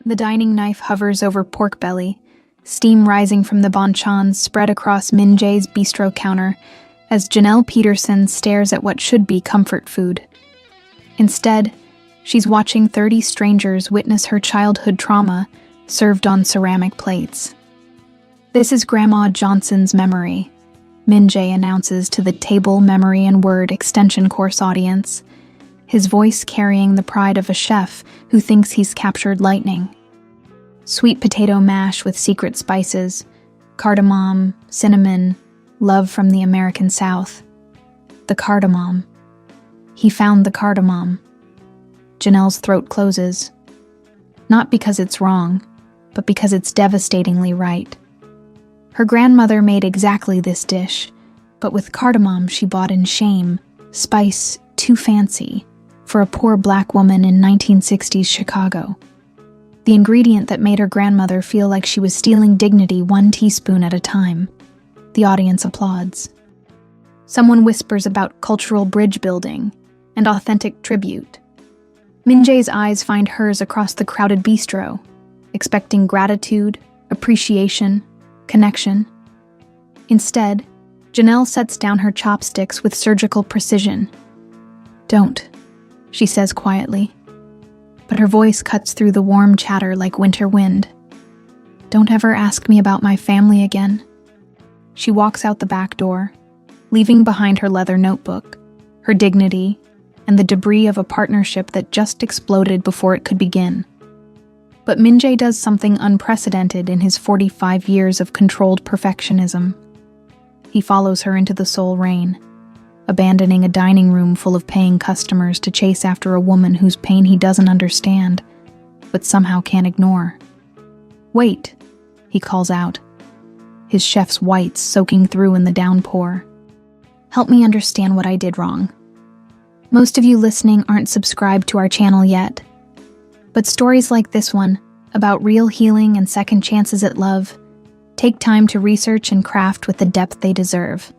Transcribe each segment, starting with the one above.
The dining knife hovers over pork belly, steam rising from the bonchons spread across Min Jae's bistro counter as Janelle Peterson stares at what should be comfort food. Instead, she's watching 30 strangers witness her childhood trauma served on ceramic plates. "This is Grandma Johnson's memory," Min Jae announces to the Table, Memory, and Word extension course audience, his voice carrying the pride of a chef who thinks he's captured lightning. Sweet potato mash with secret spices, cardamom, cinnamon, love from the American South. The cardamom. He found the cardamom. Janelle's throat closes. Not because it's wrong, but because it's devastatingly right. Her grandmother made exactly this dish, but with cardamom she bought in shame, spice too fancy, for a poor black woman in 1960s Chicago. The ingredient that made her grandmother feel like she was stealing dignity 1 teaspoon at a time. The audience applauds. Someone whispers about cultural bridge building and authentic tribute. Min Jae's eyes find hers across the crowded bistro, expecting gratitude, appreciation, connection. Instead, Janelle sets down her chopsticks with surgical precision. "Don't," she says quietly, but her voice cuts through the warm chatter like winter wind. "Don't ever ask me about my family again." She walks out the back door, leaving behind her leather notebook, her dignity, and the debris of a partnership that just exploded before it could begin. But Min Jae does something unprecedented in his 45 years of controlled perfectionism. He follows her into the Seoul rain, abandoning a dining room full of paying customers to chase after a woman whose pain he doesn't understand, but somehow can't ignore. "Wait," he calls out, his chef's whites soaking through in the downpour. "Help me understand what I did wrong. Most of you listening aren't subscribed to our channel yet, but stories like this one, about real healing and second chances at love, take time to research and craft with the depth they deserve.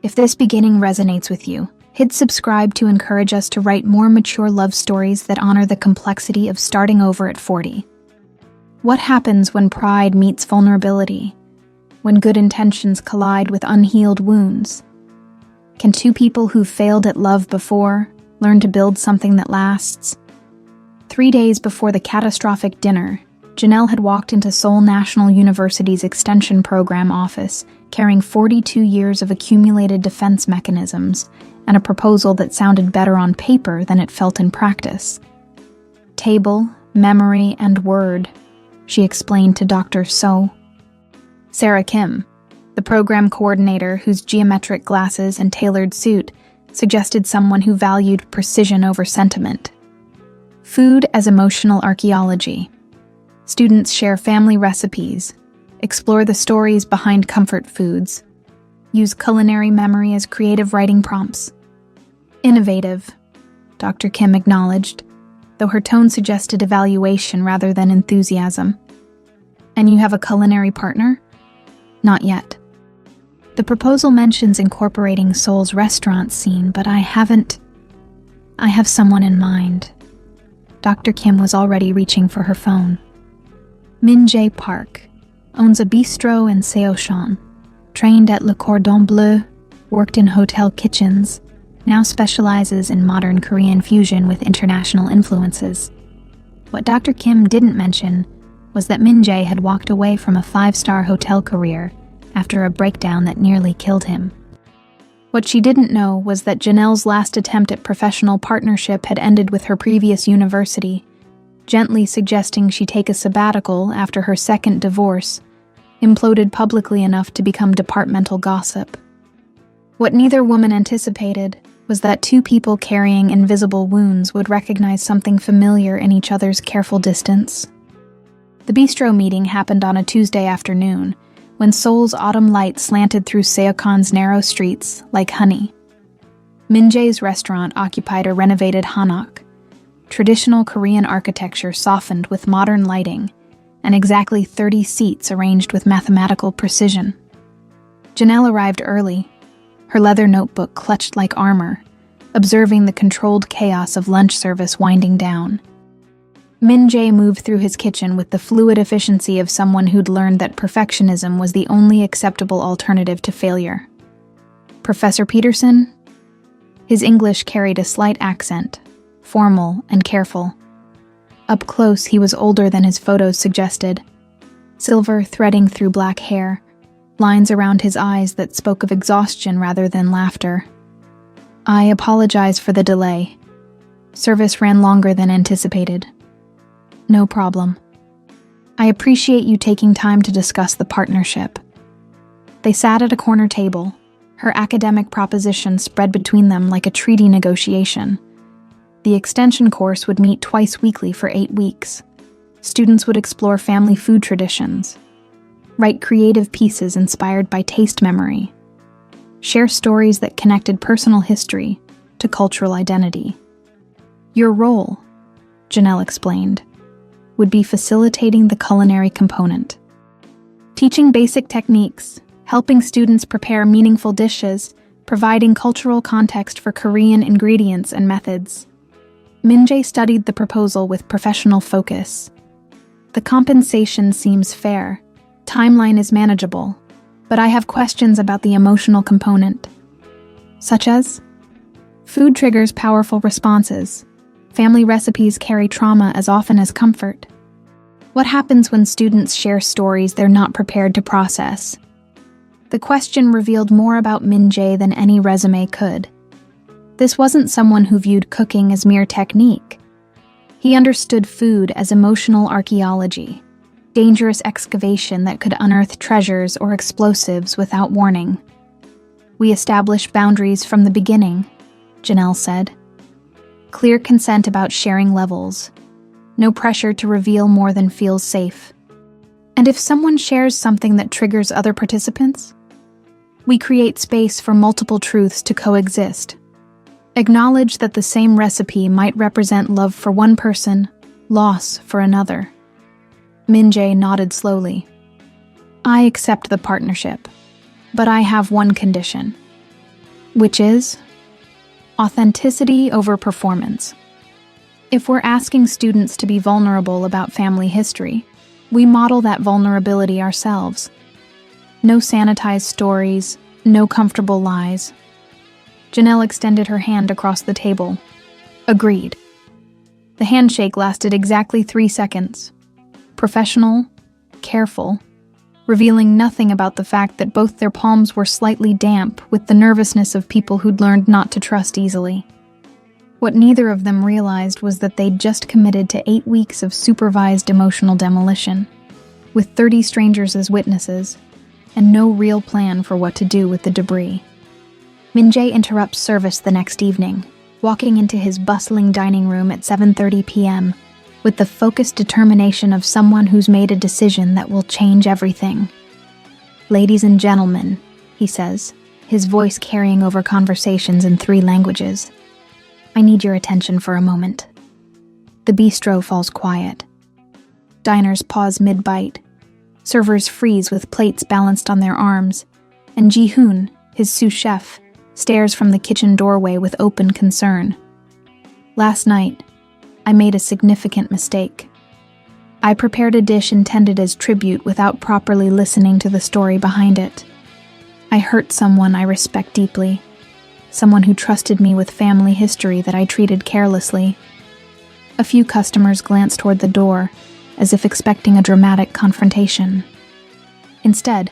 If this beginning resonates with you, hit subscribe to encourage us to write more mature love stories that honor the complexity of starting over at 40. What happens when pride meets vulnerability? When good intentions collide with unhealed wounds? Can two people who've failed at love before learn to build something that lasts? 3 days before the catastrophic dinner, Janelle had walked into Seoul National University's Extension Program office carrying 42 years of accumulated defense mechanisms and a proposal that sounded better on paper than it felt in practice. "Table, Memory, and Word," she explained to Dr. So. Sarah Kim, the program coordinator whose geometric glasses and tailored suit suggested someone who valued precision over sentiment. Food as emotional archaeology. Students share family recipes, explore the stories behind comfort foods, use culinary memory as creative writing prompts. Innovative, Dr. Kim acknowledged, though her tone suggested evaluation rather than enthusiasm. "And you have a culinary partner?" "Not yet. The proposal mentions incorporating Seoul's restaurant scene, but I have someone in mind." Dr. Kim was already reaching for her phone. Min Jae Park owns a bistro in Seocheon, trained at Le Cordon Bleu, worked in hotel kitchens, now specializes in modern Korean fusion with international influences. What Dr. Kim didn't mention was that Min Jae had walked away from a 5-star hotel career after a breakdown that nearly killed him. What she didn't know was that Janelle's last attempt at professional partnership had ended with her previous university, gently suggesting she take a sabbatical after her second divorce imploded publicly enough to become departmental gossip. What neither woman anticipated was that two people carrying invisible wounds would recognize something familiar in each other's careful distance. The bistro meeting happened on a Tuesday afternoon, when Seoul's autumn light slanted through Seocheon's narrow streets like honey. Min Jae's restaurant occupied a renovated hanok, traditional Korean architecture softened with modern lighting, and exactly 30 seats arranged with mathematical precision. Janelle arrived early, her leather notebook clutched like armor, observing the controlled chaos of lunch service winding down. Min-jae moved through his kitchen with the fluid efficiency of someone who'd learned that perfectionism was the only acceptable alternative to failure. "Professor Peterson?" His English carried a slight accent, formal and careful. Up close, he was older than his photos suggested, silver threading through black hair, lines around his eyes that spoke of exhaustion rather than laughter. "I apologize for the delay. Service ran longer than anticipated." "No problem. I appreciate you taking time to discuss the partnership." They sat at a corner table, her academic proposition spread between them like a treaty negotiation. The extension course would meet twice weekly for 8 weeks. Students would explore family food traditions, write creative pieces inspired by taste memory, share stories that connected personal history to cultural identity. "Your role," Janelle explained, would be facilitating the culinary component. Teaching basic techniques, helping students prepare meaningful dishes, providing cultural context for Korean ingredients and methods. Min-jae studied the proposal with professional focus. "The compensation seems fair. Timeline is manageable, but I have questions about the emotional component." "Such as?" "Food triggers powerful responses. Family recipes carry trauma as often as comfort. What happens when students share stories they're not prepared to process?" The question revealed more about Min-jae than any resume could. This wasn't someone who viewed cooking as mere technique. He understood food as emotional archaeology, dangerous excavation that could unearth treasures or explosives without warning. "We established boundaries from the beginning," Janelle said. "Clear consent about sharing levels. No pressure to reveal more than feels safe. And if someone shares something that triggers other participants, we create space for multiple truths to coexist. Acknowledge that the same recipe might represent love for one person, loss for another." Min-jae nodded slowly. "I accept the partnership, but I have one condition." "Which is?" "Authenticity over performance. If we're asking students to be vulnerable about family history, we model that vulnerability ourselves. No sanitized stories, no comfortable lies." Janelle extended her hand across the table. "Agreed." The handshake lasted exactly 3 seconds. Professional, careful, revealing nothing about the fact that both their palms were slightly damp with the nervousness of people who'd learned not to trust easily. What neither of them realized was that they'd just committed to 8 weeks of supervised emotional demolition, with 30 strangers as witnesses, and no real plan for what to do with the debris. Min-jae interrupts service the next evening, walking into his bustling dining room at 7:30 p.m., with the focused determination of someone who's made a decision that will change everything. "Ladies and gentlemen," he says, his voice carrying over conversations in 3 languages. "I need your attention for a moment." The bistro falls quiet. Diners pause mid-bite. Servers freeze with plates balanced on their arms, and Ji-hoon, his sous chef, stares from the kitchen doorway with open concern. "Last night, I made a significant mistake. I prepared a dish intended as tribute without properly listening to the story behind it. I hurt someone I respect deeply, someone who trusted me with family history that I treated carelessly." A few customers glance toward the door, as if expecting a dramatic confrontation. Instead,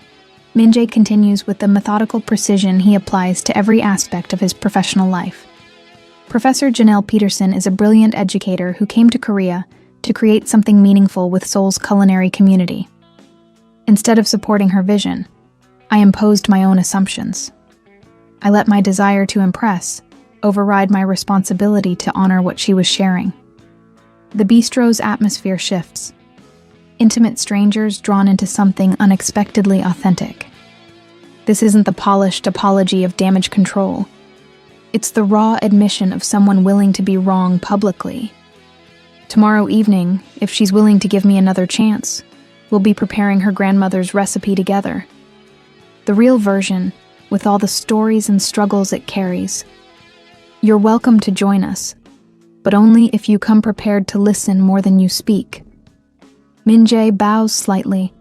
Min-jae continues with the methodical precision he applies to every aspect of his professional life. Professor Janelle Peterson is a brilliant educator who came to Korea to create something meaningful with Seoul's culinary community. Instead of supporting her vision, I imposed my own assumptions. I let my desire to impress override my responsibility to honor what she was sharing. The bistro's atmosphere shifts. Intimate strangers drawn into something unexpectedly authentic. This isn't the polished apology of damage control. It's the raw admission of someone willing to be wrong publicly. Tomorrow evening, if she's willing to give me another chance, we'll be preparing her grandmother's recipe together. The real version, with all the stories and struggles it carries. You're welcome to join us, but only if you come prepared to listen more than you speak. Min-jae bows slightly,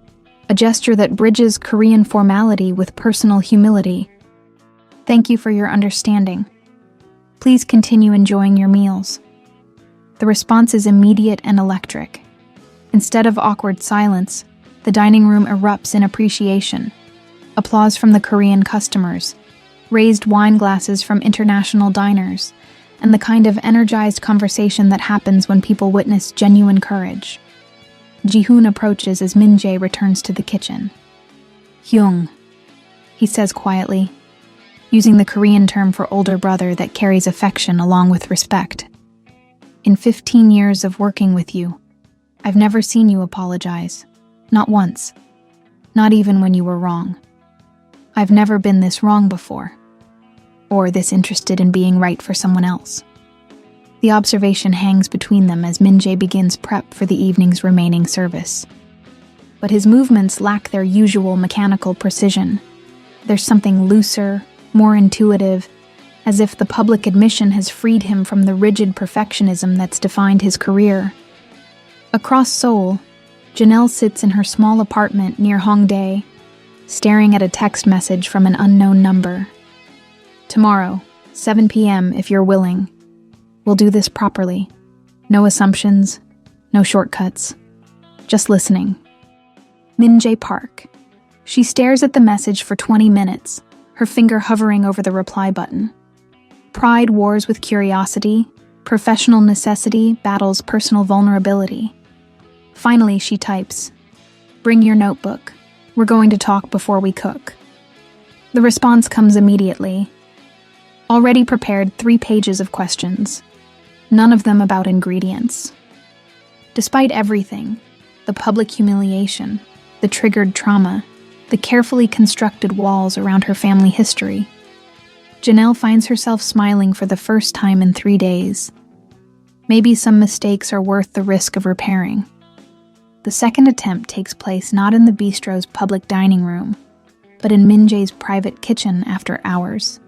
a gesture that bridges Korean formality with personal humility. Thank you for your understanding. Please continue enjoying your meals. The response is immediate and electric. Instead of awkward silence, the dining room erupts in appreciation. Applause from the Korean customers, raised wine glasses from international diners, and the kind of energized conversation that happens when people witness genuine courage. Ji-hoon approaches as Min-jae returns to the kitchen. Hyung, he says quietly, using the Korean term for older brother that carries affection along with respect. In 15 years of working with you, I've never seen you apologize. Not once. Not even when you were wrong. I've never been this wrong before. Or this interested in being right for someone else. The observation hangs between them as Min-jae begins prep for the evening's remaining service. But his movements lack their usual mechanical precision. There's something looser, more intuitive, as if the public admission has freed him from the rigid perfectionism that's defined his career. Across Seoul, Janelle sits in her small apartment near Hongdae, staring at a text message from an unknown number. Tomorrow, 7 p.m. if you're willing. We'll do this properly. No assumptions, no shortcuts. Just listening. Min-jae Park. She stares at the message for 20 minutes, her finger hovering over the reply button. Pride wars with curiosity, professional necessity battles personal vulnerability. Finally, she types, "Bring your notebook. We're going to talk before we cook." The response comes immediately. Already prepared 3 pages of questions, none of them about ingredients. Despite everything, the public humiliation, the triggered trauma, the carefully constructed walls around her family history, Janelle finds herself smiling for the first time in 3 days. Maybe some mistakes are worth the risk of repairing. The second attempt takes place not in the bistro's public dining room, but in Min-jae's private kitchen after hours.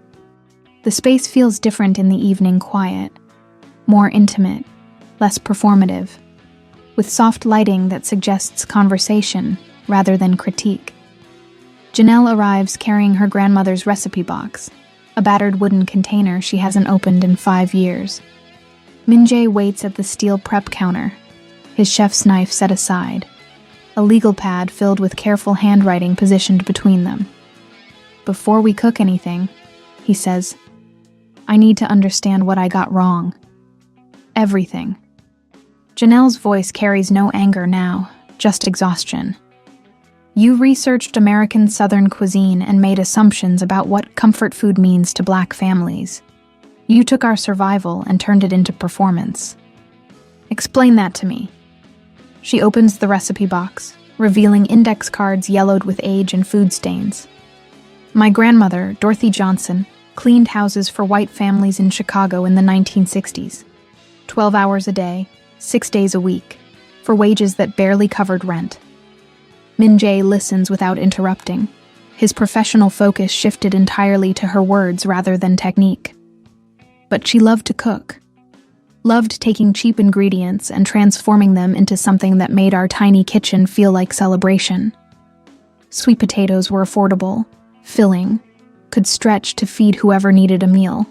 The space feels different in the evening quiet, more intimate, less performative, with soft lighting that suggests conversation rather than critique. Janelle arrives carrying her grandmother's recipe box, a battered wooden container she hasn't opened in 5 years. Min-jae waits at the steel prep counter, his chef's knife set aside, a legal pad filled with careful handwriting positioned between them. "Before we cook anything," he says, "I need to understand what I got wrong. Everything." Janelle's voice carries no anger now, just exhaustion. "You researched American Southern cuisine and made assumptions about what comfort food means to Black families. You took our survival and turned it into performance. Explain that to me." She opens the recipe box, revealing index cards yellowed with age and food stains. "My grandmother, Dorothy Johnson, cleaned houses for white families in Chicago in the 1960s. 12 hours a day, 6 days a week, for wages that barely covered rent." Min-jae listens without interrupting. His professional focus shifted entirely to her words rather than technique. But she loved to cook. Loved taking cheap ingredients and transforming them into something that made our tiny kitchen feel like celebration. Sweet potatoes were affordable, filling, could stretch to feed whoever needed a meal.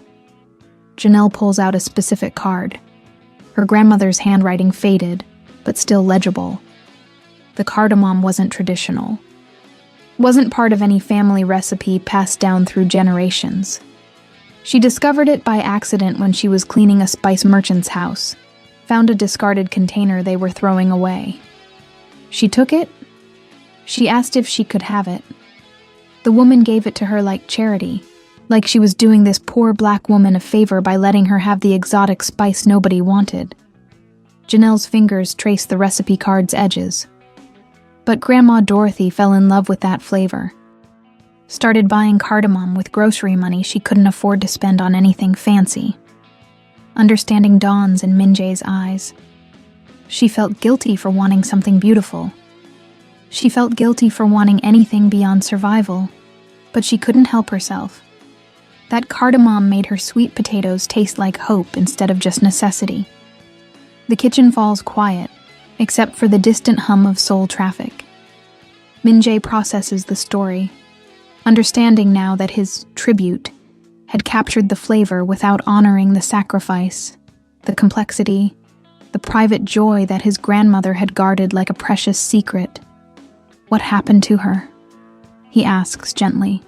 Janelle pulls out a specific card. Her grandmother's handwriting faded, but still legible. The cardamom wasn't traditional. Wasn't part of any family recipe passed down through generations. She discovered it by accident when she was cleaning a spice merchant's house, found a discarded container they were throwing away. She took it. She asked if she could have it. The woman gave it to her like charity, like she was doing this poor Black woman a favor by letting her have the exotic spice nobody wanted. Janelle's fingers traced the recipe card's edges. But Grandma Dorothy fell in love with that flavor. Started buying cardamom with grocery money she couldn't afford to spend on anything fancy. Understanding dawns in Min-jae's eyes. She felt guilty for wanting something beautiful. She felt guilty for wanting anything beyond survival, but she couldn't help herself. That cardamom made her sweet potatoes taste like hope instead of just necessity. The kitchen falls quiet, except for the distant hum of Seoul traffic. Min-jae processes the story, understanding now that his tribute had captured the flavor without honoring the sacrifice, the complexity, the private joy that his grandmother had guarded like a precious secret. "What happened to her?" he asks gently.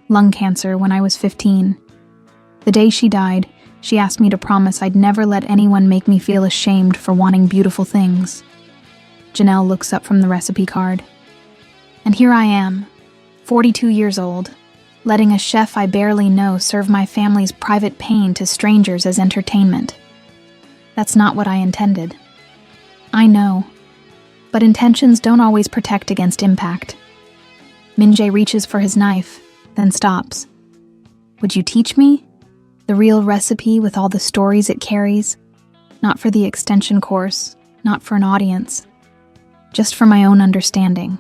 "Lung cancer when I was 15. The day she died, she asked me to promise I'd never let anyone make me feel ashamed for wanting beautiful things." Janelle looks up from the recipe card. "And here I am, 42 years old, letting a chef I barely know serve my family's private pain to strangers as entertainment. That's not what I intended. I know, but intentions don't always protect against impact." Min-jae reaches for his knife, then stops. "Would you teach me? The real recipe with all the stories it carries? Not for the extension course, not for an audience. Just for my own understanding."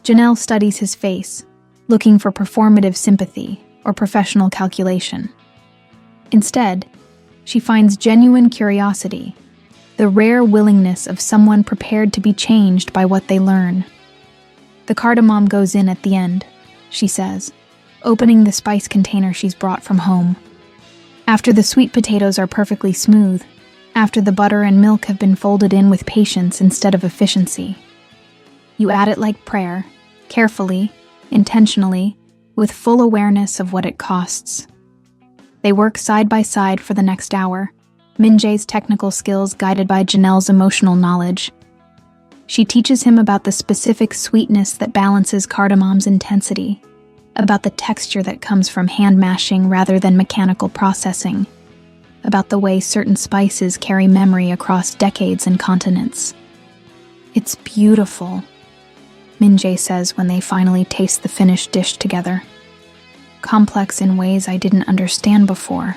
Janelle studies his face, looking for performative sympathy or professional calculation. Instead, she finds genuine curiosity, the rare willingness of someone prepared to be changed by what they learn. "The cardamom goes in at the end," she says, opening the spice container she's brought from home. "After the sweet potatoes are perfectly smooth, after the butter and milk have been folded in with patience instead of efficiency. You add it like prayer, carefully, intentionally, with full awareness of what it costs." They work side by side for the next hour, Min-jae's technical skills guided by Janelle's emotional knowledge. She teaches him about the specific sweetness that balances cardamom's intensity, about the texture that comes from hand mashing rather than mechanical processing, about the way certain spices carry memory across decades and continents. "It's beautiful," Min-jae says when they finally taste the finished dish together. "Complex in ways I didn't understand before.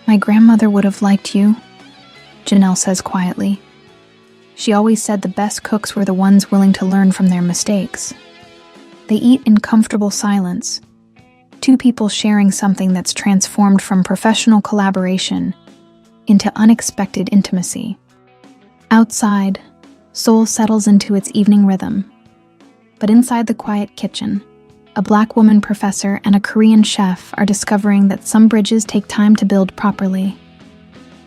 My grandmother would have liked you," Janelle says quietly. "She always said the best cooks were the ones willing to learn from their mistakes." They eat in comfortable silence, two people sharing something that's transformed from professional collaboration into unexpected intimacy. Outside, Seoul settles into its evening rhythm. But inside the quiet kitchen, a Black woman professor and a Korean chef are discovering that some bridges take time to build properly.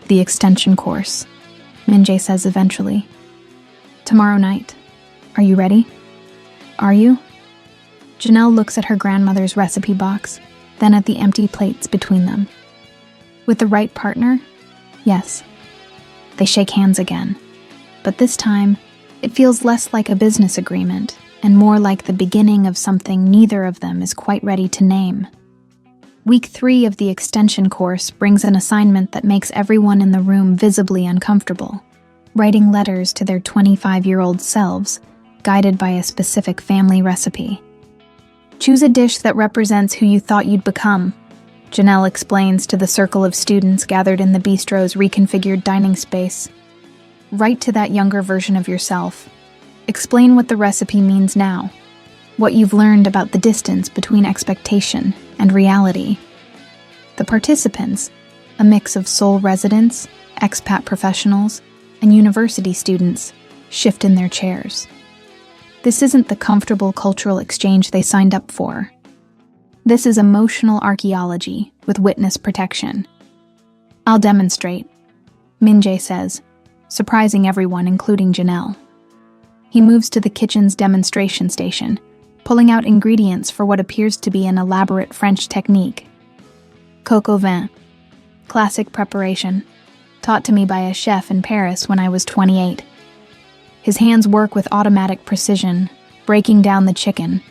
"The extension course," Min-jae says eventually. "Tomorrow night. Are you ready?" "Are you?" Janelle looks at her grandmother's recipe box, then at the empty plates between them. "With the right partner? Yes." They shake hands again, but this time, it feels less like a business agreement and more like the beginning of something neither of them is quite ready to name. Week 3 of the extension course brings an assignment that makes everyone in the room visibly uncomfortable, writing letters to their 25-year-old selves, guided by a specific family recipe. "Choose a dish that represents who you thought you'd become," Janelle explains to the circle of students gathered in the bistro's reconfigured dining space. "Write to that younger version of yourself. Explain what the recipe means now, what you've learned about the distance between expectation and reality." The participants, a mix of Seoul residents, expat professionals, and university students, shift in their chairs. This isn't the comfortable cultural exchange they signed up for. This is emotional archaeology with witness protection. "I'll demonstrate," Min-jae says, surprising everyone, including Janelle. He moves to the kitchen's demonstration station, pulling out ingredients for what appears to be an elaborate French technique. Coq au vin, classic preparation, taught to me by a chef in Paris when I was 28. His hands work with automatic precision, breaking down the chicken,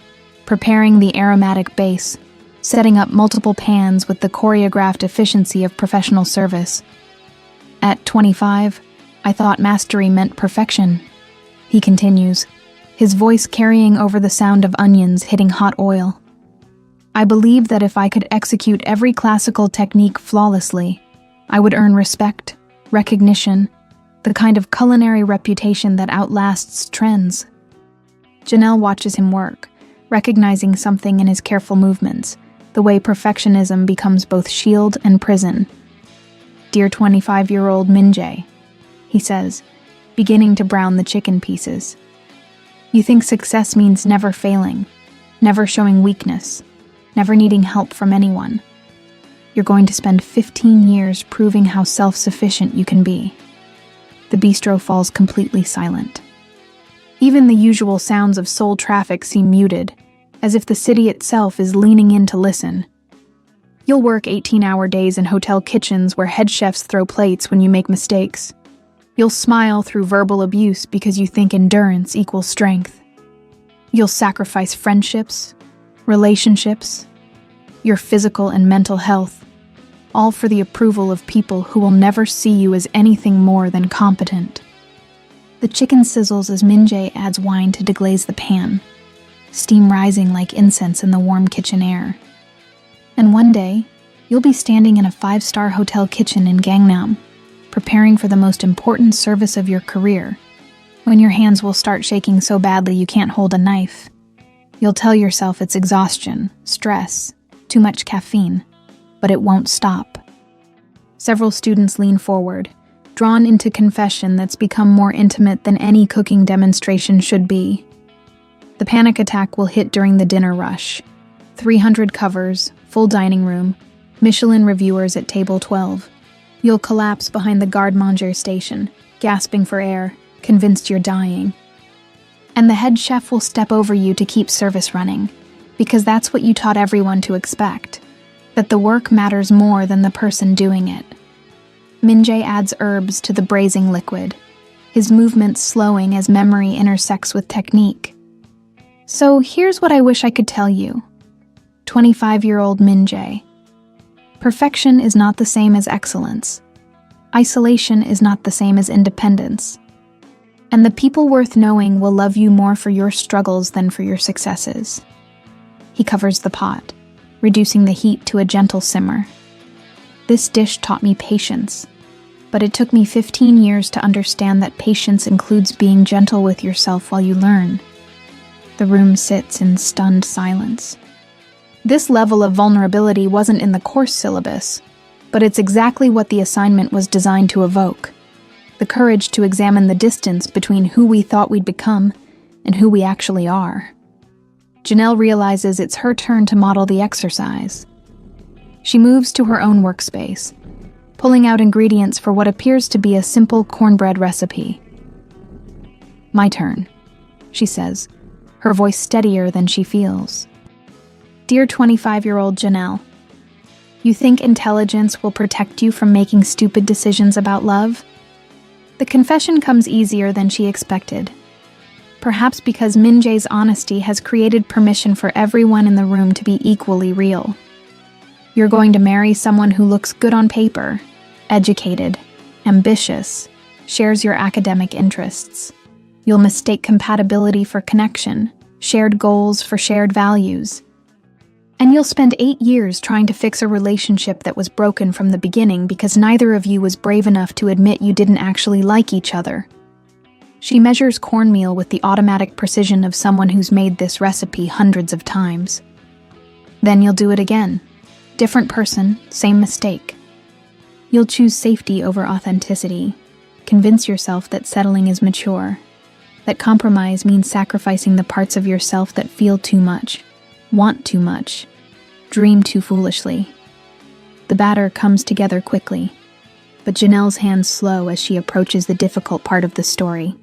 preparing the aromatic base, setting up multiple pans with the choreographed efficiency of professional service. "At 25, I thought mastery meant perfection," he continues, his voice carrying over the sound of onions hitting hot oil. "I believed that if I could execute every classical technique flawlessly, I would earn respect, recognition, the kind of culinary reputation that outlasts trends." Janelle watches him work, recognizing something in his careful movements, the way perfectionism becomes both shield and prison. "Dear 25-year-old Min-jae," he says, beginning to brown the chicken pieces. You think success means never failing, never showing weakness, never needing help from anyone. You're going to spend 15 years proving how self-sufficient you can be. The bistro falls completely silent. Even the usual sounds of Seoul traffic seem muted, as if the city itself is leaning in to listen. You'll work 18-hour days in hotel kitchens where head chefs throw plates when you make mistakes. You'll smile through verbal abuse because you think endurance equals strength. You'll sacrifice friendships, relationships, your physical and mental health, all for the approval of people who will never see you as anything more than competent. The chicken sizzles as Min-jae adds wine to deglaze the pan, steam rising like incense in the warm kitchen air. And one day, you'll be standing in a 5-star hotel kitchen in Gangnam, preparing for the most important service of your career, when your hands will start shaking so badly you can't hold a knife. You'll tell yourself it's exhaustion, stress, too much caffeine, but it won't stop. Several students lean forward, drawn into confession that's become more intimate than any cooking demonstration should be. The panic attack will hit during the dinner rush. 300 covers, full dining room, Michelin reviewers at table 12. You'll collapse behind the garde-manger station, gasping for air, convinced you're dying. And the head chef will step over you to keep service running, because that's what you taught everyone to expect, that the work matters more than the person doing it. Min-jae adds herbs to the braising liquid, his movements slowing as memory intersects with technique. So here's what I wish I could tell you. 25-year-old Min-jae. Perfection is not the same as excellence. Isolation is not the same as independence. And the people worth knowing will love you more for your struggles than for your successes. He covers the pot, reducing the heat to a gentle simmer. This dish taught me patience, but it took me 15 years to understand that patience includes being gentle with yourself while you learn. The room sits in stunned silence. This level of vulnerability wasn't in the course syllabus, but it's exactly what the assignment was designed to evoke. The courage to examine the distance between who we thought we'd become and who we actually are. Janelle realizes it's her turn to model the exercise. She moves to her own workspace, pulling out ingredients for what appears to be a simple cornbread recipe. My turn, she says, her voice steadier than she feels. Dear 25-year-old Janelle, you think intelligence will protect you from making stupid decisions about love? The confession comes easier than she expected. Perhaps because Min-jae's honesty has created permission for everyone in the room to be equally real. You're going to marry someone who looks good on paper, educated, ambitious, shares your academic interests. You'll mistake compatibility for connection, shared goals for shared values. And you'll spend 8 years trying to fix a relationship that was broken from the beginning because neither of you was brave enough to admit you didn't actually like each other. She measures cornmeal with the automatic precision of someone who's made this recipe hundreds of times. Then you'll do it again. Different person, same mistake. You'll choose safety over authenticity. Convince yourself that settling is mature. That compromise means sacrificing the parts of yourself that feel too much, want too much, dream too foolishly. The batter comes together quickly, but Janelle's hands slow as she approaches the difficult part of the story.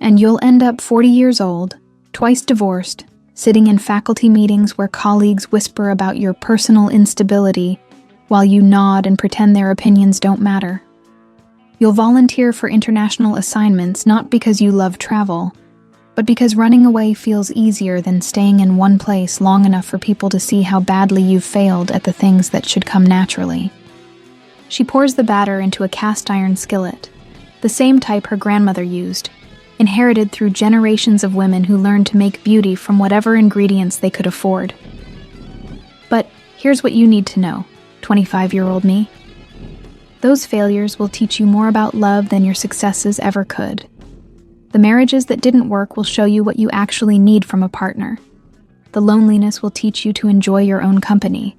And you'll end up 40 years old, twice divorced, sitting in faculty meetings where colleagues whisper about your personal instability while you nod and pretend their opinions don't matter. You'll volunteer for international assignments not because you love travel, but because running away feels easier than staying in one place long enough for people to see how badly you've failed at the things that should come naturally. She pours the batter into a cast iron skillet, the same type her grandmother used, inherited through generations of women who learned to make beauty from whatever ingredients they could afford. But here's what you need to know, 25-year-old me. Those failures will teach you more about love than your successes ever could. The marriages that didn't work will show you what you actually need from a partner. The loneliness will teach you to enjoy your own company.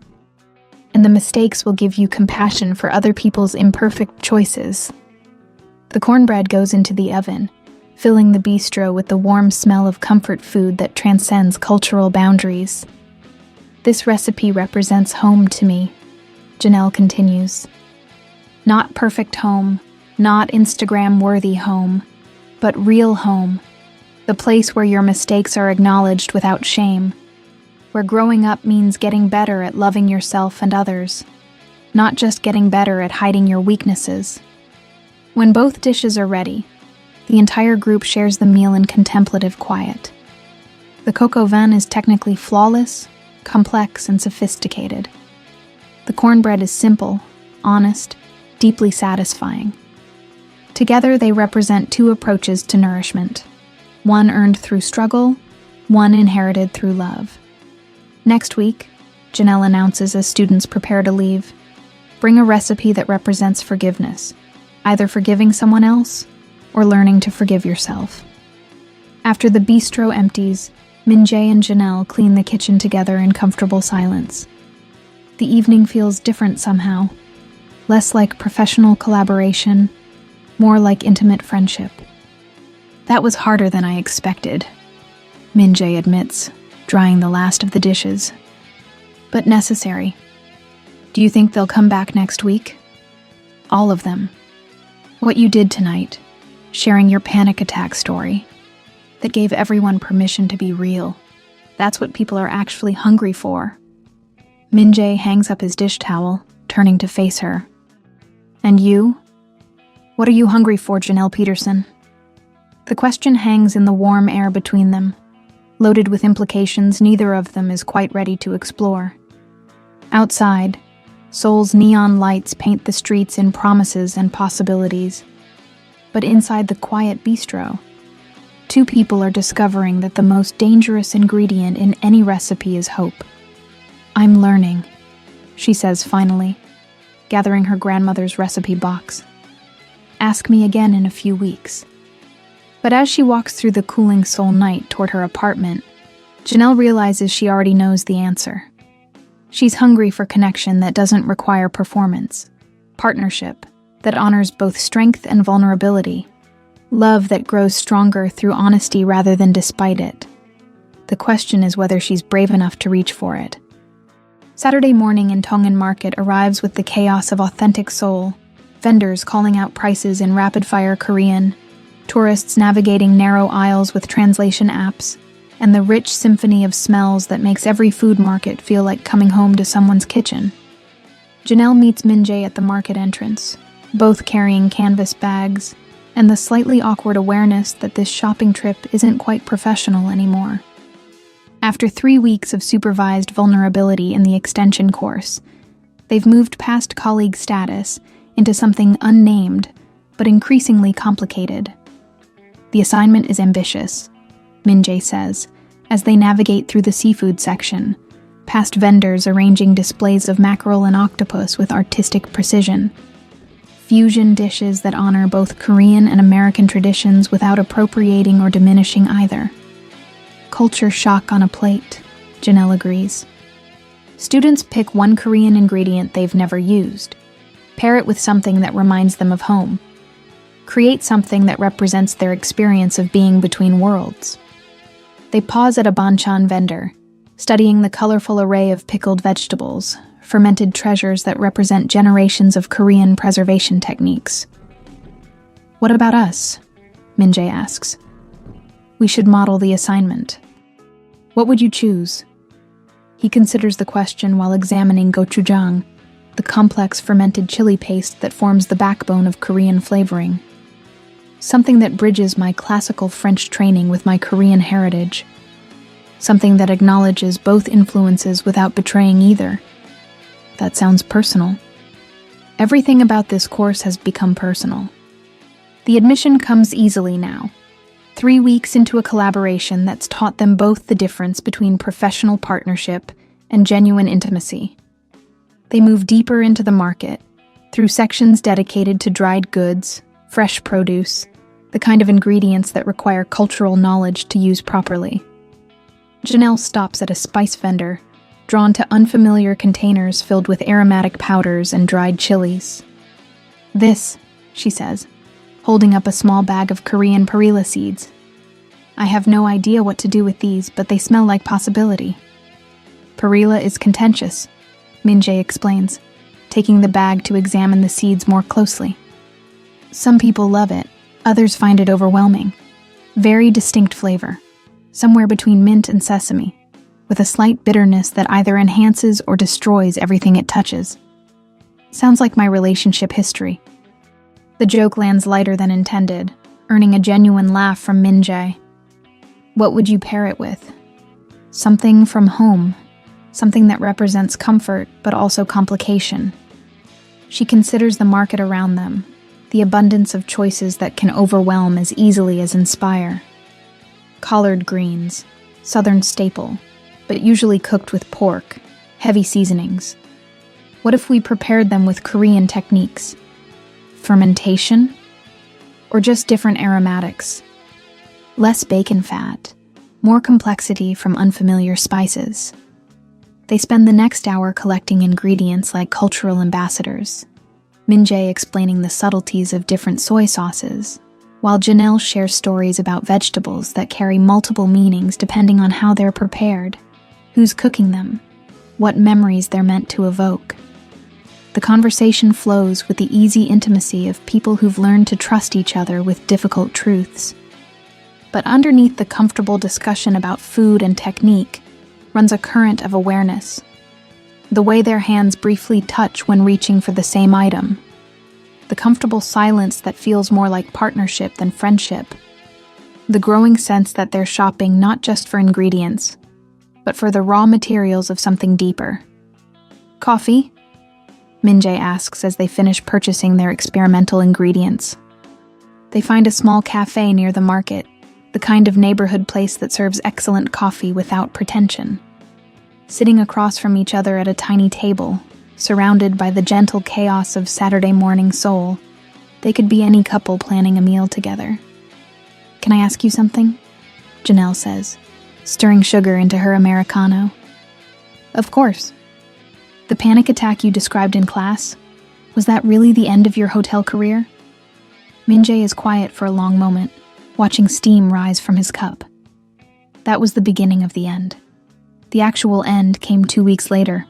And the mistakes will give you compassion for other people's imperfect choices. The cornbread goes into the oven, filling the bistro with the warm smell of comfort food that transcends cultural boundaries. This recipe represents home to me, Janelle continues. Not perfect home, not Instagram-worthy home, but real home. The place where your mistakes are acknowledged without shame. Where growing up means getting better at loving yourself and others, not just getting better at hiding your weaknesses. When both dishes are ready, the entire group shares the meal in contemplative quiet. The coq au vin is technically flawless, complex, and sophisticated. The cornbread is simple, honest, deeply satisfying. Together, they represent two approaches to nourishment, one earned through struggle, one inherited through love. Next week, Janelle announces as students prepare to leave, bring a recipe that represents forgiveness, either forgiving someone else or learning to forgive yourself. After the bistro empties, Min-jae and Janelle clean the kitchen together in comfortable silence. The evening feels different somehow, less like professional collaboration, more like intimate friendship. That was harder than I expected, Min-jae admits, drying the last of the dishes. But necessary. Do you think they'll come back next week? All of them. What you did tonight, sharing your panic attack story, that gave everyone permission to be real. That's what people are actually hungry for. Min-jae hangs up his dish towel, turning to face her. And you? What are you hungry for, Janelle Peterson? The question hangs in the warm air between them, loaded with implications neither of them is quite ready to explore. Outside, Seoul's neon lights paint the streets in promises and possibilities. But inside the quiet bistro, two people are discovering that the most dangerous ingredient in any recipe is hope. I'm learning, she says finally, gathering her grandmother's recipe box. Ask me again in a few weeks. But as she walks through the cooling Seoul night toward her apartment, Janelle realizes she already knows the answer. She's hungry for connection that doesn't require performance, partnership that honors both strength and vulnerability, love that grows stronger through honesty rather than despite it. The question is whether she's brave enough to reach for it. Saturday morning in Tongan Market arrives with the chaos of authentic Seoul, vendors calling out prices in rapid-fire Korean, tourists navigating narrow aisles with translation apps, and the rich symphony of smells that makes every food market feel like coming home to someone's kitchen. Janelle meets Min-jae at the market entrance, both carrying canvas bags, and the slightly awkward awareness that this shopping trip isn't quite professional anymore. After 3 weeks of supervised vulnerability in the extension course, they've moved past colleague status into something unnamed, but increasingly complicated. The assignment is ambitious, Min-jae says, as they navigate through the seafood section, past vendors arranging displays of mackerel and octopus with artistic precision. Fusion dishes that honor both Korean and American traditions without appropriating or diminishing either. Culture shock on a plate, Janelle agrees. Students pick one Korean ingredient they've never used, pair it with something that reminds them of home, create something that represents their experience of being between worlds. They pause at a banchan vendor, studying the colorful array of pickled vegetables, fermented treasures that represent generations of Korean preservation techniques. What about us? Min-jae asks. We should model the assignment. What would you choose? He considers the question while examining gochujang, the complex fermented chili paste that forms the backbone of Korean flavoring. Something that bridges my classical French training with my Korean heritage. Something that acknowledges both influences without betraying either. That sounds personal. Everything about this course has become personal. The admission comes easily now. 3 weeks into a collaboration that's taught them both the difference between professional partnership and genuine intimacy. They move deeper into the market, through sections dedicated to dried goods, fresh produce, the kind of ingredients that require cultural knowledge to use properly. Janelle stops at a spice vendor, drawn to unfamiliar containers filled with aromatic powders and dried chilies. This, she says, holding up a small bag of Korean perilla seeds. I have no idea what to do with these, but they smell like possibility. Perilla is contentious, Min-jae explains, taking the bag to examine the seeds more closely. Some people love it, others find it overwhelming. Very distinct flavor, somewhere between mint and sesame, with a slight bitterness that either enhances or destroys everything it touches. Sounds like my relationship history. The joke lands lighter than intended, earning a genuine laugh from Min-jae. What would you pair it with? Something from home, something that represents comfort but also complication. She considers the market around them, the abundance of choices that can overwhelm as easily as inspire. Collard greens, southern staple, but usually cooked with pork, heavy seasonings. What if we prepared them with Korean techniques? Fermentation? Or just different aromatics? Less bacon fat, more complexity from unfamiliar spices. They spend the next hour collecting ingredients like cultural ambassadors, Min-jae explaining the subtleties of different soy sauces, while Janelle shares stories about vegetables that carry multiple meanings depending on how they're prepared, who's cooking them, what memories they're meant to evoke. The conversation flows with the easy intimacy of people who've learned to trust each other with difficult truths. But underneath the comfortable discussion about food and technique runs a current of awareness. The way their hands briefly touch when reaching for the same item. The comfortable silence that feels more like partnership than friendship. The growing sense that they're shopping not just for ingredients, but for the raw materials of something deeper. Coffee? Min-jae asks as they finish purchasing their experimental ingredients. They find a small cafe near the market, the kind of neighborhood place that serves excellent coffee without pretension. Sitting across from each other at a tiny table, surrounded by the gentle chaos of Saturday morning Seoul, they could be any couple planning a meal together. Can I ask you something? Janelle says, stirring sugar into her Americano. Of course. The panic attack you described in class, was that really the end of your hotel career? Min-jae is quiet for a long moment, watching steam rise from his cup. That was the beginning of the end. The actual end came 2 weeks later,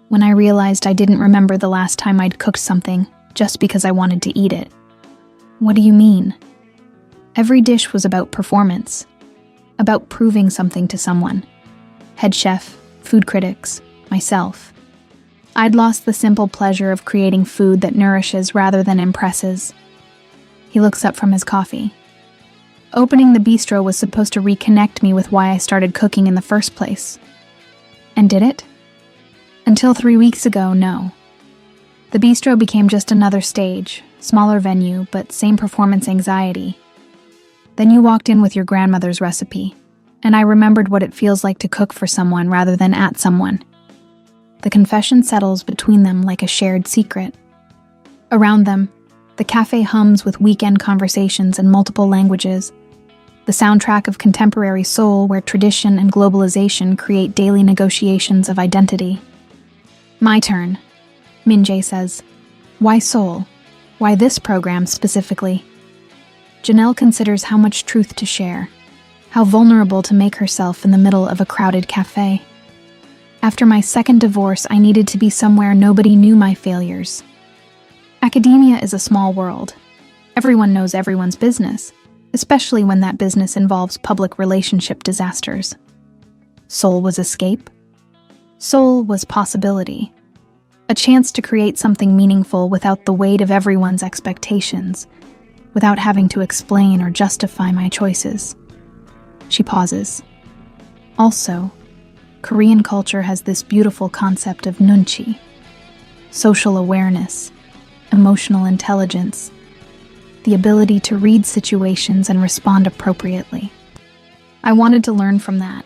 when I realized I didn't remember the last time I'd cooked something just because I wanted to eat it. What do you mean? Every dish was about performance, about proving something to someone. Head chef, food critics, myself. I'd lost the simple pleasure of creating food that nourishes rather than impresses. He looks up from his coffee. Opening the bistro was supposed to reconnect me with why I started cooking in the first place. And did it? Until 3 weeks ago, no. The bistro became just another stage, smaller venue, but same performance anxiety. Then you walked in with your grandmother's recipe, and I remembered what it feels like to cook for someone rather than at someone. The confession settles between them like a shared secret. Around them, the cafe hums with weekend conversations in multiple languages, the soundtrack of contemporary Seoul where tradition and globalization create daily negotiations of identity. My turn, Min-jae says. Why Seoul? Why this program specifically? Janelle considers how much truth to share, how vulnerable to make herself in the middle of a crowded cafe. After my second divorce, I needed to be somewhere nobody knew my failures. Academia is a small world. Everyone knows everyone's business, especially when that business involves public relationship disasters. Seoul was escape. Seoul was possibility. A chance to create something meaningful without the weight of everyone's expectations, without having to explain or justify my choices. She pauses. Also, Korean culture has this beautiful concept of nunchi, social awareness, emotional intelligence, the ability to read situations and respond appropriately. I wanted to learn from that.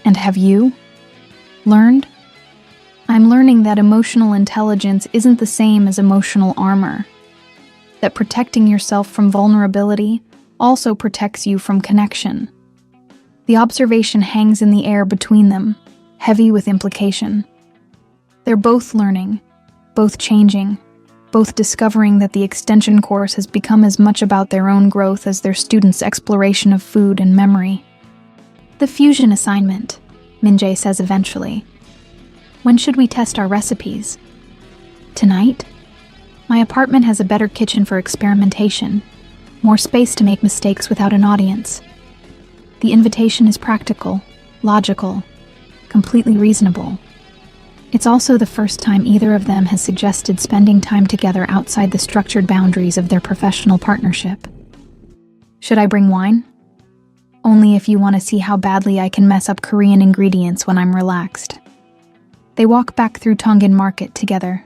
And have you learned? I'm learning that emotional intelligence isn't the same as emotional armor, that protecting yourself from vulnerability also protects you from connection. The observation hangs in the air between them, heavy with implication. They're both learning, both changing, both discovering that the extension course has become as much about their own growth as their students' exploration of food and memory. "The fusion assignment," Min-jae says eventually. "When should we test our recipes?" "Tonight? My apartment has a better kitchen for experimentation, more space to make mistakes without an audience. The invitation is practical, logical, completely reasonable. It's also the first time either of them has suggested spending time together outside the structured boundaries of their professional partnership." "Should I bring wine?" "Only if you want to see how badly I can mess up Korean ingredients when I'm relaxed." They walk back through Tongan Market together,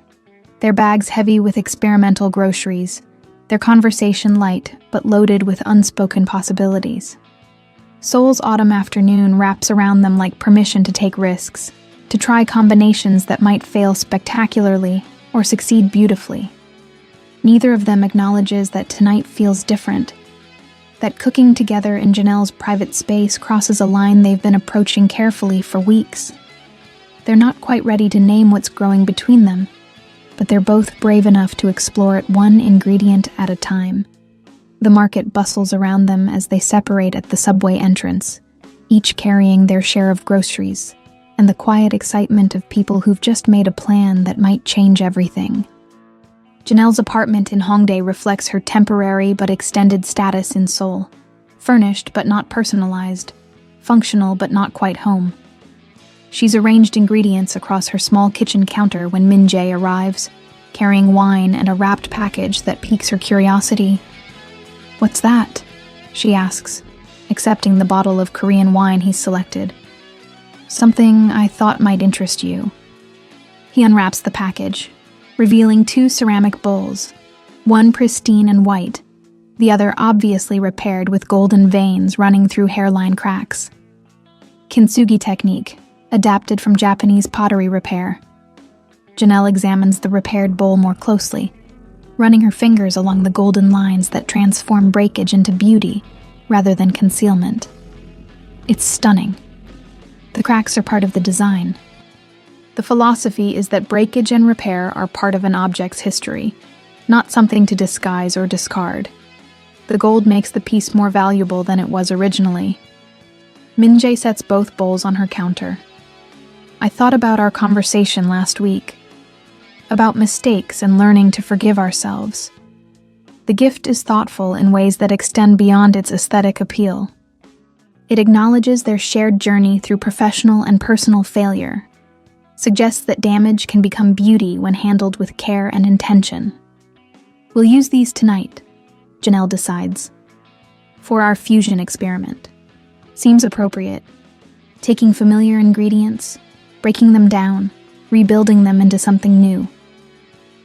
their bags heavy with experimental groceries, their conversation light but loaded with unspoken possibilities. Seoul's autumn afternoon wraps around them like permission to take risks, to try combinations that might fail spectacularly or succeed beautifully. Neither of them acknowledges that tonight feels different, that cooking together in Janelle's private space crosses a line they've been approaching carefully for weeks. They're not quite ready to name what's growing between them, but they're both brave enough to explore it one ingredient at a time. The market bustles around them as they separate at the subway entrance, each carrying their share of groceries, and the quiet excitement of people who've just made a plan that might change everything. Janelle's apartment in Hongdae reflects her temporary but extended status in Seoul. Furnished but not personalized, functional but not quite home. She's arranged ingredients across her small kitchen counter when Min-jae arrives, carrying wine and a wrapped package that piques her curiosity. "What's that?" she asks, accepting the bottle of Korean wine he's selected. "Something I thought might interest you." He unwraps the package, revealing 2 ceramic bowls, one pristine and white, the other obviously repaired with golden veins running through hairline cracks. Kintsugi technique, adapted from Japanese pottery repair. Janelle examines the repaired bowl more closely, running her fingers along the golden lines that transform breakage into beauty rather than concealment. It's stunning. The cracks are part of the design. The philosophy is that breakage and repair are part of an object's history, not something to disguise or discard. The gold makes the piece more valuable than it was originally. Min-jae sets both bowls on her counter. "I thought about our conversation last week, about mistakes and learning to forgive ourselves. The gift is thoughtful in ways that extend beyond its aesthetic appeal. It acknowledges their shared journey through professional and personal failure, suggests that damage can become beauty when handled with care and intention. We'll use these tonight," Janelle decides, "for our fusion experiment. Seems appropriate. Taking familiar ingredients, breaking them down, rebuilding them into something new."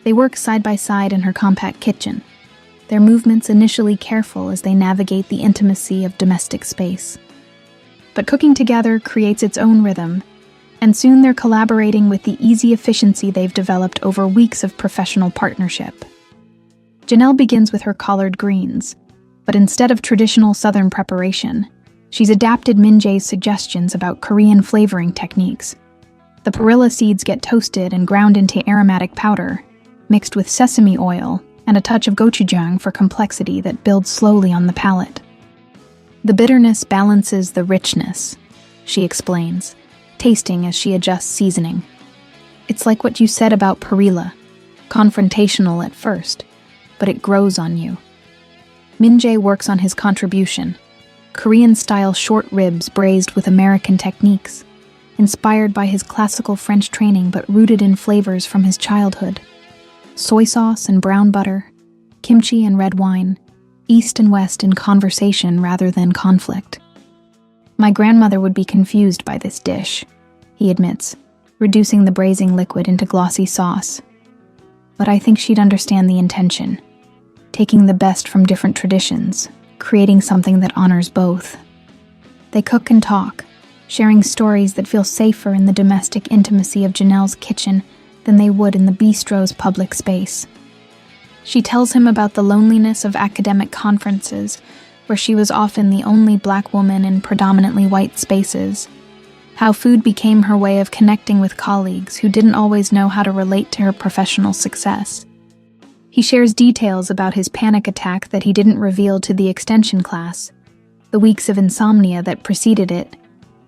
They work side by side in her compact kitchen, their movements initially careful as they navigate the intimacy of domestic space. But cooking together creates its own rhythm, and soon they're collaborating with the easy efficiency they've developed over weeks of professional partnership. Janelle begins with her collard greens, but instead of traditional Southern preparation, she's adapted Min-jae's suggestions about Korean flavoring techniques. The perilla seeds get toasted and ground into aromatic powder, mixed with sesame oil and a touch of gochujang for complexity that builds slowly on the palate. "The bitterness balances the richness," she explains, tasting as she adjusts seasoning. "It's like what you said about perilla, confrontational at first, but it grows on you." Min-jae works on his contribution, Korean-style short ribs braised with American techniques, inspired by his classical French training but rooted in flavors from his childhood. Soy sauce and brown butter, kimchi and red wine, East and West in conversation rather than conflict. "My grandmother would be confused by this dish," he admits, reducing the braising liquid into glossy sauce. "But I think she'd understand the intention, taking the best from different traditions, creating something that honors both." They cook and talk, sharing stories that feel safer in the domestic intimacy of Janelle's kitchen than they would in the bistro's public space. She tells him about the loneliness of academic conferences, where she was often the only Black woman in predominantly white spaces, how food became her way of connecting with colleagues who didn't always know how to relate to her professional success. He shares details about his panic attack that he didn't reveal to the extension class, the weeks of insomnia that preceded it,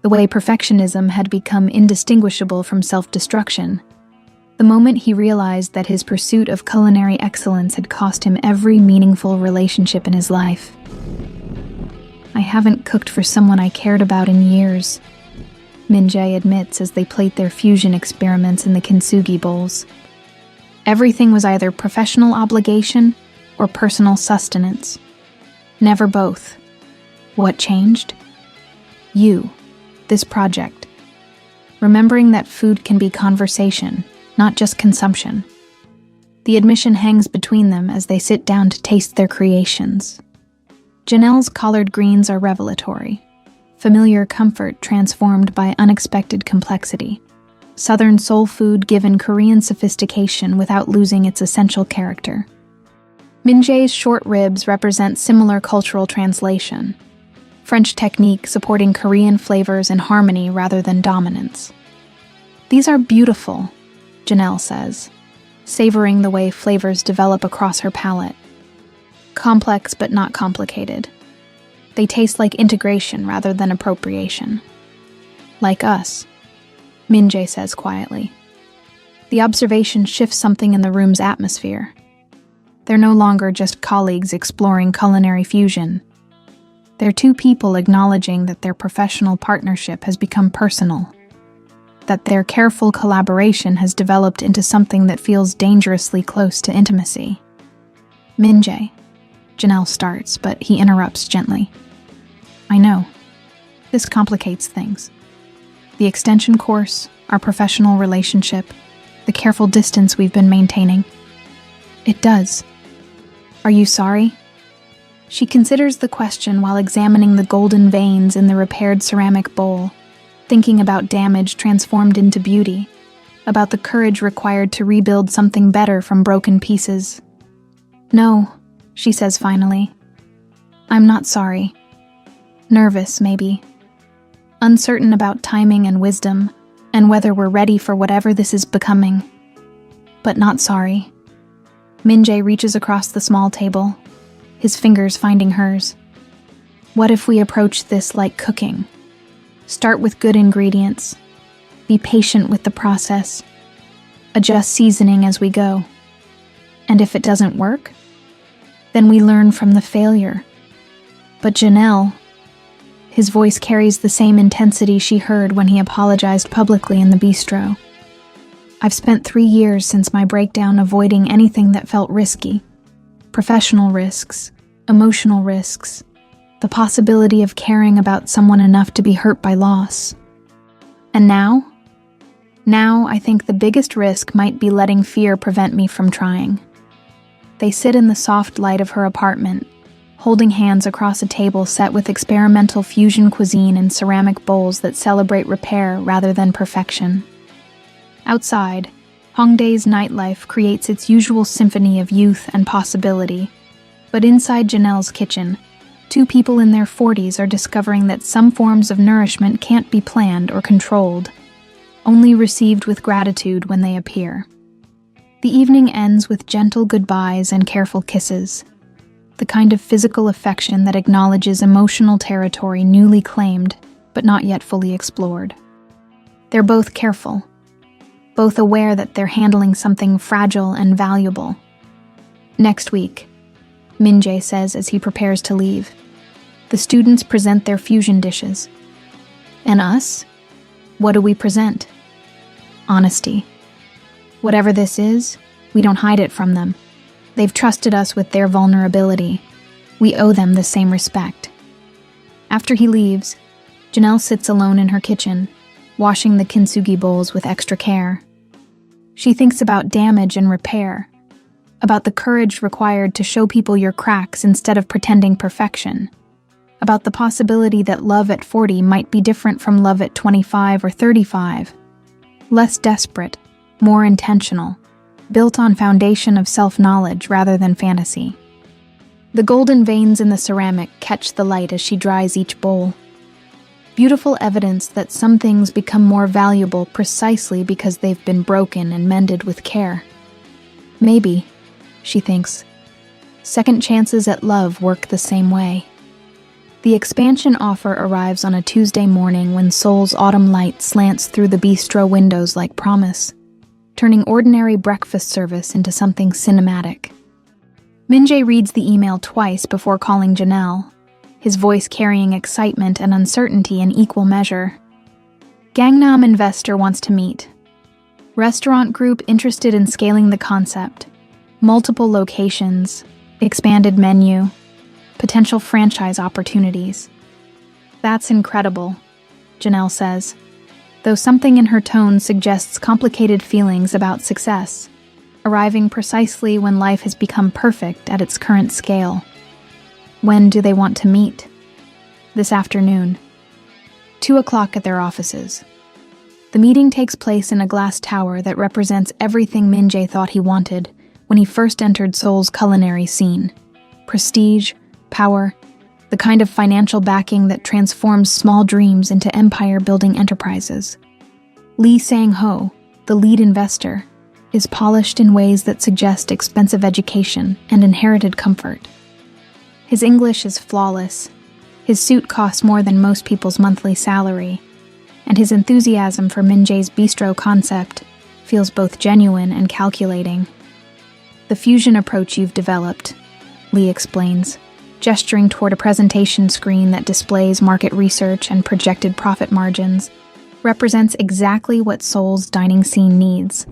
the way perfectionism had become indistinguishable from self-destruction, the moment he realized that his pursuit of culinary excellence had cost him every meaningful relationship in his life. "I haven't cooked for someone I cared about in years," Min-jae admits as they plate their fusion experiments in the kintsugi bowls. Everything was either professional obligation or personal sustenance. Never both. What changed? You, this project. Remembering that food can be conversation, not just consumption. The admission hangs between them as they sit down to taste their creations. Janelle's collard greens are revelatory. Familiar comfort transformed by unexpected complexity. Southern soul food given Korean sophistication without losing its essential character. Min-jae's short ribs represent similar cultural translation. French technique supporting Korean flavors in harmony rather than dominance. "These are beautiful," Janelle says, savoring the way flavors develop across her palate. Complex but not complicated. They taste like integration rather than appropriation. "Like us," Min-jae says quietly. The observation shifts something in the room's atmosphere. They're no longer just colleagues exploring culinary fusion. They're two people acknowledging that their professional partnership has become personal, that their careful collaboration has developed into something that feels dangerously close to intimacy. "Min-jae," Janelle starts, but he interrupts gently. "I know. This complicates things. The extension course, our professional relationship, the careful distance we've been maintaining. It does. Are you sorry?" She considers the question while examining the golden veins in the repaired ceramic bowl, thinking about damage transformed into beauty, about the courage required to rebuild something better from broken pieces. "No," she says finally. "I'm not sorry. Nervous, maybe. Uncertain about timing and wisdom, and whether we're ready for whatever this is becoming. But not sorry." Min-jae reaches across the small table, his fingers finding hers. "What if we approach this like cooking? Start with good ingredients. Be patient with the process. Adjust seasoning as we go. And if it doesn't work, then we learn from the failure. But Janelle..." His voice carries the same intensity she heard when he apologized publicly in the bistro. "I've spent 3 years since my breakdown avoiding anything that felt risky. Professional risks, emotional risks, the possibility of caring about someone enough to be hurt by loss. And now? Now I think the biggest risk might be letting fear prevent me from trying." They sit in the soft light of her apartment, holding hands across a table set with experimental fusion cuisine and ceramic bowls that celebrate repair rather than perfection. Outside, Hongdae's nightlife creates its usual symphony of youth and possibility, but inside Janelle's kitchen, two people in their 40s are discovering that some forms of nourishment can't be planned or controlled, only received with gratitude when they appear. The evening ends with gentle goodbyes and careful kisses, the kind of physical affection that acknowledges emotional territory newly claimed but not yet fully explored. They're both careful, both aware that they're handling something fragile and valuable. "Next week," Min-jae says as he prepares to leave, "the students present their fusion dishes. And us? What do we present? Honesty. Whatever this is, we don't hide it from them. They've trusted us with their vulnerability. We owe them the same respect." After he leaves, Janelle sits alone in her kitchen, washing the kintsugi bowls with extra care. She thinks about damage and repair, about the courage required to show people your cracks instead of pretending perfection, about the possibility that love at 40 might be different from love at 25 or 35, less desperate, more intentional, built on foundation of self-knowledge rather than fantasy. The golden veins in the ceramic catch the light as she dries each bowl. Beautiful evidence that some things become more valuable precisely because they've been broken and mended with care. Maybe, she thinks. Second chances at love work the same way. The expansion offer arrives on a Tuesday morning when Seoul's autumn light slants through the bistro windows like promise, turning ordinary breakfast service into something cinematic. Min-jae reads the email twice before calling Janelle, his voice carrying excitement and uncertainty in equal measure. Gangnam investor wants to meet. Restaurant group interested in scaling the concept. Multiple locations, expanded menu, potential franchise opportunities. That's incredible, Janelle says, though something in her tone suggests complicated feelings about success, arriving precisely when life has become perfect at its current scale. When do they want to meet? This afternoon. 2:00 at their offices. The meeting takes place in a glass tower that represents everything Min-jae thought he wanted when he first entered Seoul's culinary scene. Prestige, power, the kind of financial backing that transforms small dreams into empire-building enterprises. Lee Sang-ho, the lead investor, is polished in ways that suggest expensive education and inherited comfort. His English is flawless, his suit costs more than most people's monthly salary, and his enthusiasm for Min-jae's bistro concept feels both genuine and calculating. The fusion approach you've developed, Lee explains, gesturing toward a presentation screen that displays market research and projected profit margins, represents exactly what Seoul's dining scene needs.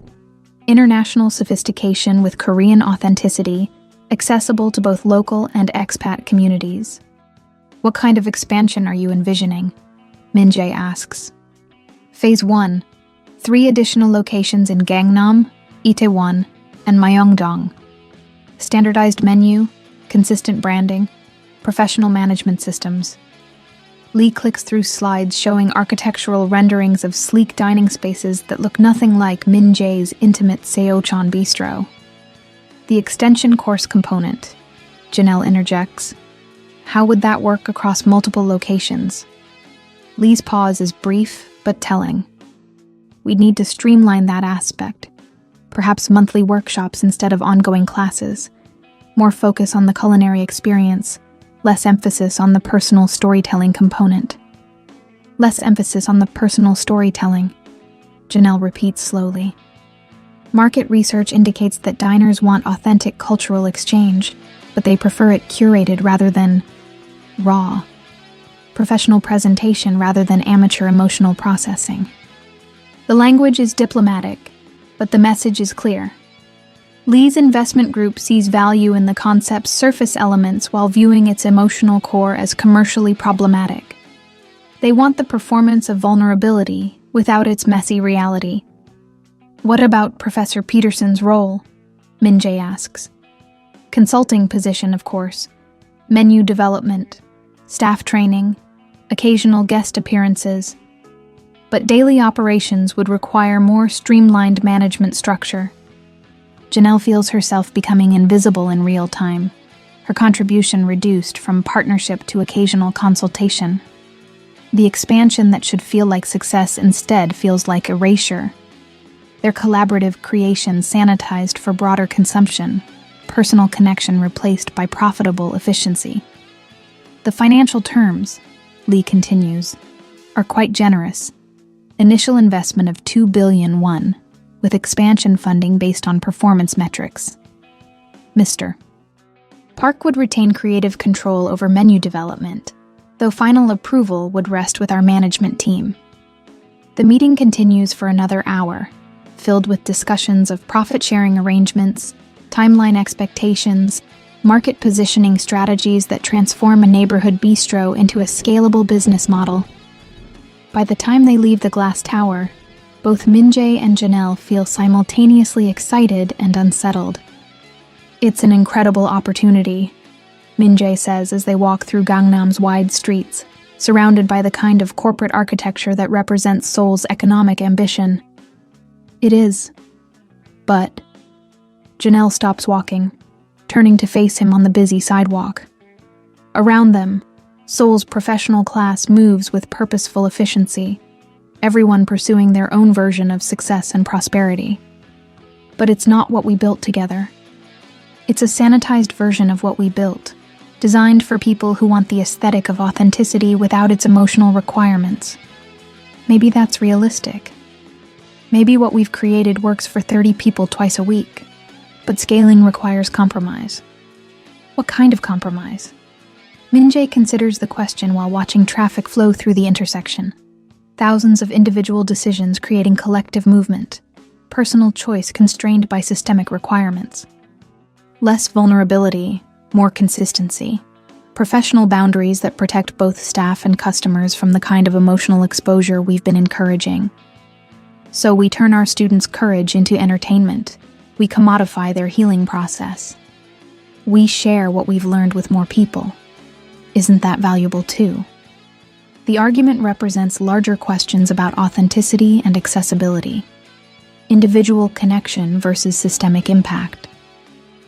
International sophistication with Korean authenticity, accessible to both local and expat communities. What kind of expansion are you envisioning? Min-jae asks. Phase 1, 3 additional locations in Gangnam, Itaewon, and Myeongdong. Standardized menu, consistent branding, professional management systems. Lee clicks through slides showing architectural renderings of sleek dining spaces that look nothing like Min-jae's intimate Seocheon bistro. The extension course component, Janelle interjects. How would that work across multiple locations? Lee's pause is brief but telling. We'd need to streamline that aspect. Perhaps monthly workshops instead of ongoing classes. More focus on the culinary experience, less emphasis on the personal storytelling component. Less emphasis on the personal storytelling, Janelle repeats slowly. Market research indicates that diners want authentic cultural exchange, but they prefer it curated rather than raw. Professional presentation rather than amateur emotional processing. The language is diplomatic, but the message is clear. Lee's investment group sees value in the concept's surface elements while viewing its emotional core as commercially problematic. They want the performance of vulnerability without its messy reality. What about Professor Peterson's role? Min-jae asks. Consulting position, of course. Menu development, staff training, occasional guest appearances. But daily operations would require more streamlined management structure. Janelle feels herself becoming invisible in real time, her contribution reduced from partnership to occasional consultation. The expansion that should feel like success instead feels like erasure. Their collaborative creation sanitized for broader consumption, personal connection replaced by profitable efficiency. The financial terms, Lee continues, are quite generous. Initial investment of 2 billion won, with expansion funding based on performance metrics. Mr. Park would retain creative control over menu development, though final approval would rest with our management team. The meeting continues for another hour, filled with discussions of profit-sharing arrangements, timeline expectations, market positioning strategies that transform a neighborhood bistro into a scalable business model. By the time they leave the glass tower, both Min-jae and Janelle feel simultaneously excited and unsettled. It's an incredible opportunity, Min-jae says as they walk through Gangnam's wide streets, surrounded by the kind of corporate architecture that represents Seoul's economic ambition. It is. But Janelle stops walking, turning to face him on the busy sidewalk. Around them, Seoul's professional class moves with purposeful efficiency, everyone pursuing their own version of success and prosperity. But it's not what we built together. It's a sanitized version of what we built, designed for people who want the aesthetic of authenticity without its emotional requirements. Maybe that's realistic. Maybe what we've created works for 30 people twice a week, but scaling requires compromise. What kind of compromise? Min-jae considers the question while watching traffic flow through the intersection. Thousands of individual decisions creating collective movement, personal choice constrained by systemic requirements. Less vulnerability, more consistency. Professional boundaries that protect both staff and customers from the kind of emotional exposure we've been encouraging. So we turn our students' courage into entertainment. We commodify their healing process. We share what we've learned with more people. Isn't that valuable too? The argument represents larger questions about authenticity and accessibility. Individual connection versus systemic impact.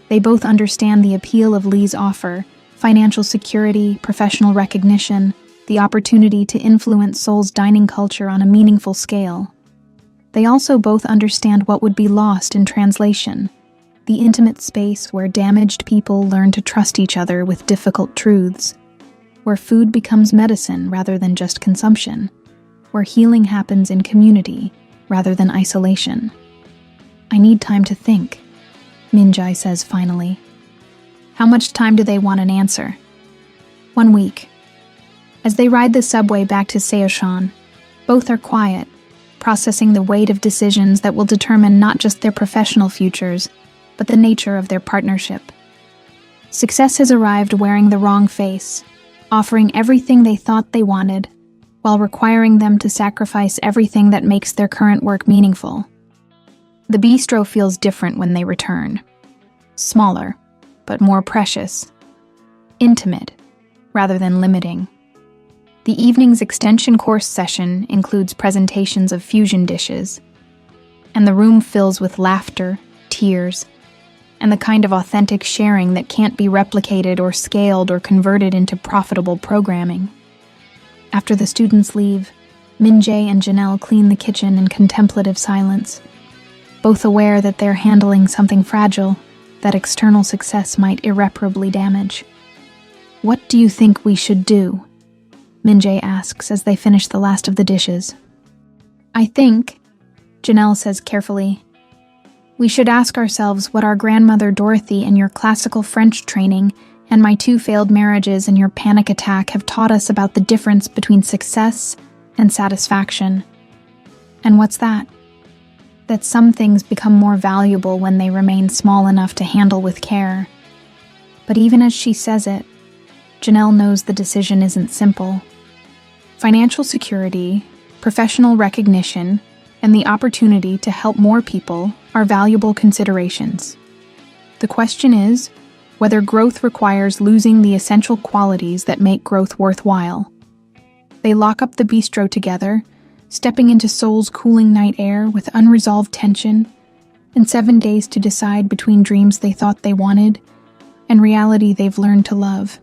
They both understand the appeal of Lee's offer: financial security, professional recognition, the opportunity to influence Seoul's dining culture on a meaningful scale. They also both understand what would be lost in translation: the intimate space where damaged people learn to trust each other with difficult truths, where food becomes medicine rather than just consumption, where healing happens in community rather than isolation. I need time to think, Min-jae says finally. How much time do they want an answer? 1 week. As they ride the subway back to Seocheon, both are quiet, processing the weight of decisions that will determine not just their professional futures, but the nature of their partnership. Success has arrived wearing the wrong face, offering everything they thought they wanted, while requiring them to sacrifice everything that makes their current work meaningful. The bistro feels different when they return. Smaller, but more precious. Intimate, rather than limiting. The evening's extension course session includes presentations of fusion dishes, and the room fills with laughter, tears, and the kind of authentic sharing that can't be replicated or scaled or converted into profitable programming. After the students leave, Min-jae and Janelle clean the kitchen in contemplative silence, both aware that they're handling something fragile that external success might irreparably damage. What do you think we should do? Min-jae asks as they finish the last of the dishes. I think, Janelle says carefully, we should ask ourselves what our grandmother Dorothy and your classical French training and my 2 failed marriages and your panic attack have taught us about the difference between success and satisfaction. And what's that? That some things become more valuable when they remain small enough to handle with care. But even as she says it, Janelle knows the decision isn't simple. Financial security, professional recognition, and the opportunity to help more people are valuable considerations. The question is whether growth requires losing the essential qualities that make growth worthwhile. They lock up the bistro together, stepping into Seoul's cooling night air with unresolved tension, and 7 days to decide between dreams they thought they wanted and reality they've learned to love.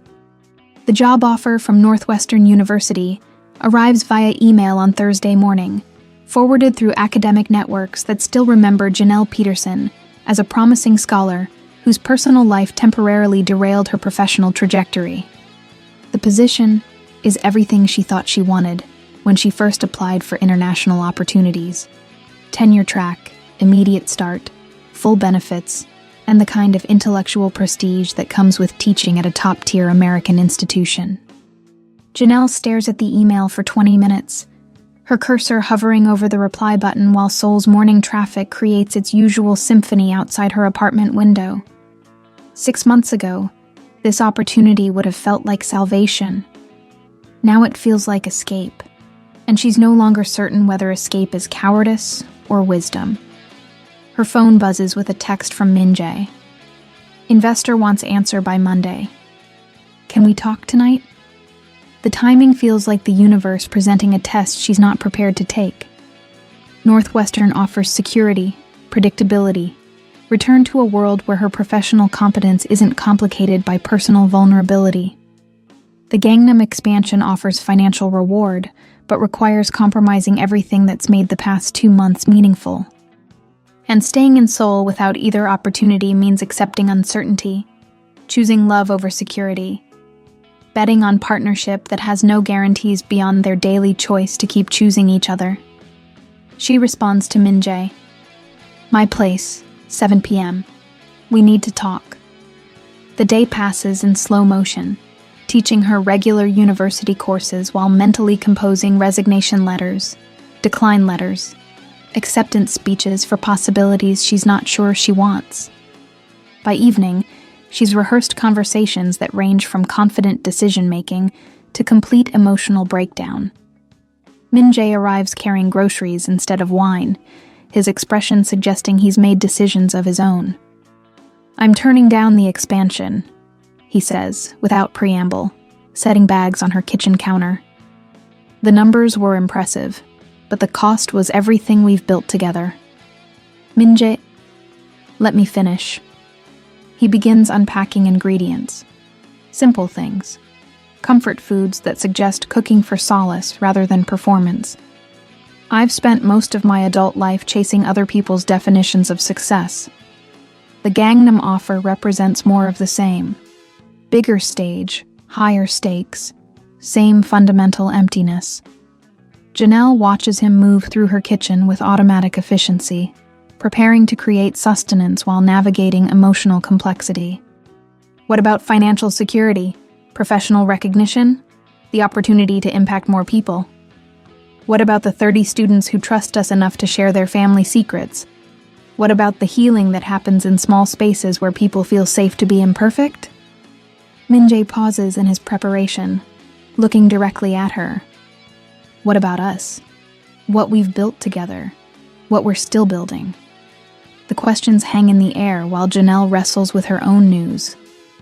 The job offer from Northwestern University arrives via email on Thursday morning, forwarded through academic networks that still remember Janelle Peterson as a promising scholar whose personal life temporarily derailed her professional trajectory. The position is everything she thought she wanted when she first applied for international opportunities. Tenure track, immediate start, full benefits, and the kind of intellectual prestige that comes with teaching at a top-tier American institution. Janelle stares at the email for 20 minutes, her cursor hovering over the reply button while Seoul's morning traffic creates its usual symphony outside her apartment window. 6 months ago, this opportunity would have felt like salvation. Now it feels like escape, and she's no longer certain whether escape is cowardice or wisdom. Her phone buzzes with a text from Min-jae. Investor wants answer by Monday. Can we talk tonight? The timing feels like the universe presenting a test she's not prepared to take. Northwestern offers security, predictability, return to a world where her professional competence isn't complicated by personal vulnerability. The Gangnam expansion offers financial reward, but requires compromising everything that's made the past 2 months meaningful. And staying in Seoul without either opportunity means accepting uncertainty, choosing love over security, betting on partnership that has no guarantees beyond their daily choice to keep choosing each other. She responds to Min-jae. My place, 7 p.m. We need to talk. The day passes in slow motion, teaching her regular university courses while mentally composing resignation letters, decline letters, acceptance speeches for possibilities she's not sure she wants. By evening, she's rehearsed conversations that range from confident decision-making to complete emotional breakdown. Min-jae arrives carrying groceries instead of wine, his expression suggesting he's made decisions of his own. I'm turning down the expansion, he says, without preamble, setting bags on her kitchen counter. The numbers were impressive, but the cost was everything we've built together. Min-jae, let me finish. He begins unpacking ingredients. Simple things. Comfort foods that suggest cooking for solace rather than performance. I've spent most of my adult life chasing other people's definitions of success. The Gangnam offer represents more of the same. Bigger stage, higher stakes, same fundamental emptiness. Janelle watches him move through her kitchen with automatic efficiency, preparing to create sustenance while navigating emotional complexity. What about financial security, professional recognition, the opportunity to impact more people? What about the 30 students who trust us enough to share their family secrets? What about the healing that happens in small spaces where people feel safe to be imperfect? Min-jae pauses in his preparation, looking directly at her. What about us? What we've built together? What we're still building? The questions hang in the air while Janelle wrestles with her own news,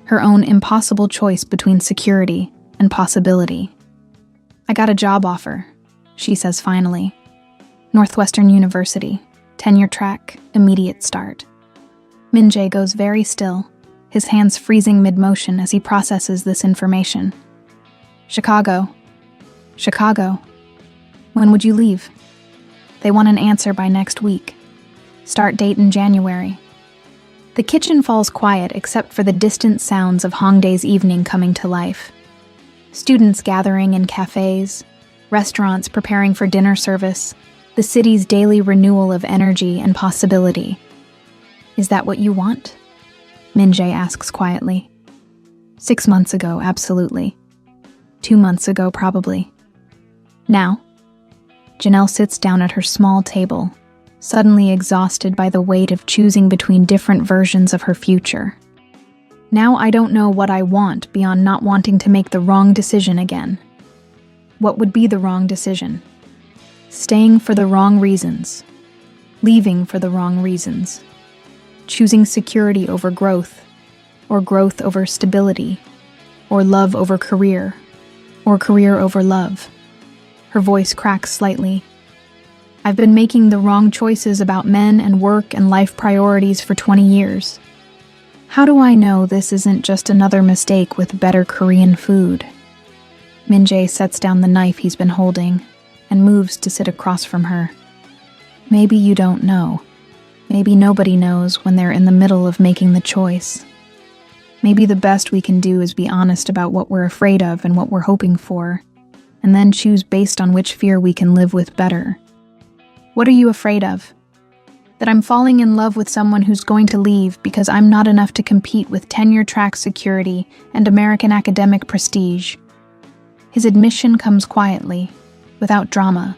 her own impossible choice between security and possibility. I got a job offer, she says finally. Northwestern University, tenure track, immediate start. Min-jae goes very still, his hands freezing mid-motion as he processes this information. Chicago. When would you leave? They want an answer by next week. Start date in January. The kitchen falls quiet except for the distant sounds of Hongdae's evening coming to life. Students gathering in cafes, restaurants preparing for dinner service, the city's daily renewal of energy and possibility. Is that what you want? Min-jae asks quietly. 6 months ago, absolutely. 2 months ago, probably. Now? Janelle sits down at her small table, suddenly exhausted by the weight of choosing between different versions of her future. Now I don't know what I want beyond not wanting to make the wrong decision again. What would be the wrong decision? Staying for the wrong reasons. Leaving for the wrong reasons. Choosing security over growth, or growth over stability, or love over career, or career over love. Her voice cracks slightly. I've been making the wrong choices about men and work and life priorities for 20 years. How do I know this isn't just another mistake with better Korean food? Min-jae sets down the knife he's been holding and moves to sit across from her. Maybe you don't know. Maybe nobody knows when they're in the middle of making the choice. Maybe the best we can do is be honest about what we're afraid of and what we're hoping for, and then choose based on which fear we can live with better. What are you afraid of? That I'm falling in love with someone who's going to leave because I'm not enough to compete with tenure-track security and American academic prestige. His admission comes quietly, without drama,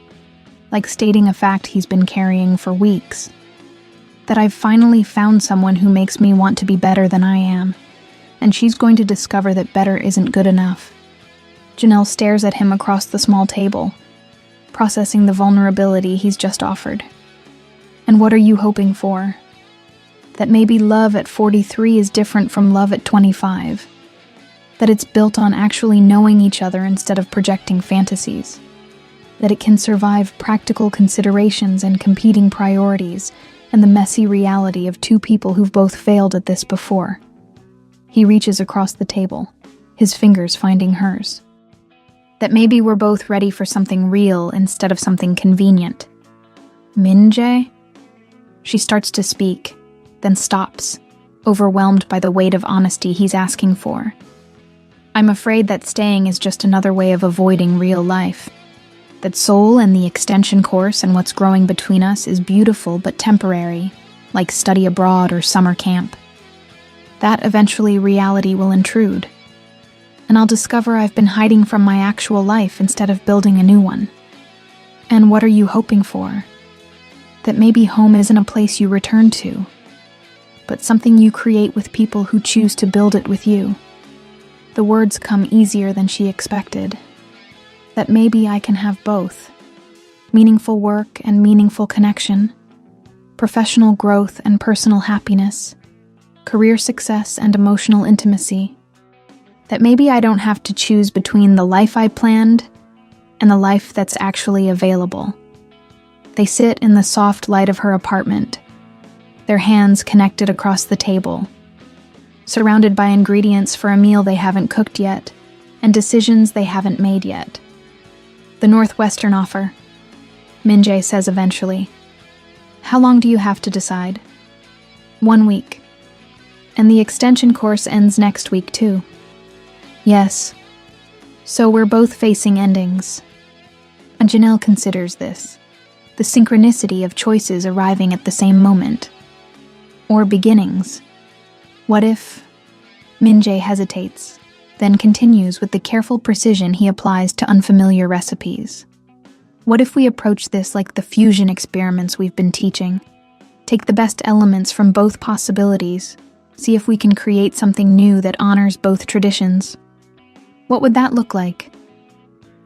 like stating a fact he's been carrying for weeks. That I've finally found someone who makes me want to be better than I am, and she's going to discover that better isn't good enough. Janelle stares at him across the small table, processing the vulnerability he's just offered. And what are you hoping for? That maybe love at 43 is different from love at 25. That it's built on actually knowing each other instead of projecting fantasies. That it can survive practical considerations and competing priorities and the messy reality of two people who've both failed at this before. He reaches across the table, his fingers finding hers. That maybe we're both ready for something real instead of something convenient. Min-jae? She starts to speak, then stops, overwhelmed by the weight of honesty he's asking for. I'm afraid that staying is just another way of avoiding real life. That Seoul and the extension course and what's growing between us is beautiful but temporary, like study abroad or summer camp. That eventually reality will intrude, and I'll discover I've been hiding from my actual life instead of building a new one. And what are you hoping for? That maybe home isn't a place you return to, but something you create with people who choose to build it with you. The words come easier than she expected. That maybe I can have both. Meaningful work and meaningful connection. Professional growth and personal happiness. Career success and emotional intimacy. That maybe I don't have to choose between the life I planned and the life that's actually available. They sit in the soft light of her apartment, their hands connected across the table, surrounded by ingredients for a meal they haven't cooked yet and decisions they haven't made yet. The Northwestern offer, Min-jae says eventually. How long do you have to decide? 1 week. And the extension course ends next week too. Yes. So we're both facing endings. And Janelle considers this, the synchronicity of choices arriving at the same moment. Or beginnings. What if? Min-jae hesitates, then continues with the careful precision he applies to unfamiliar recipes. What if we approach this like the fusion experiments we've been teaching? Take the best elements from both possibilities, see if we can create something new that honors both traditions. What would that look like?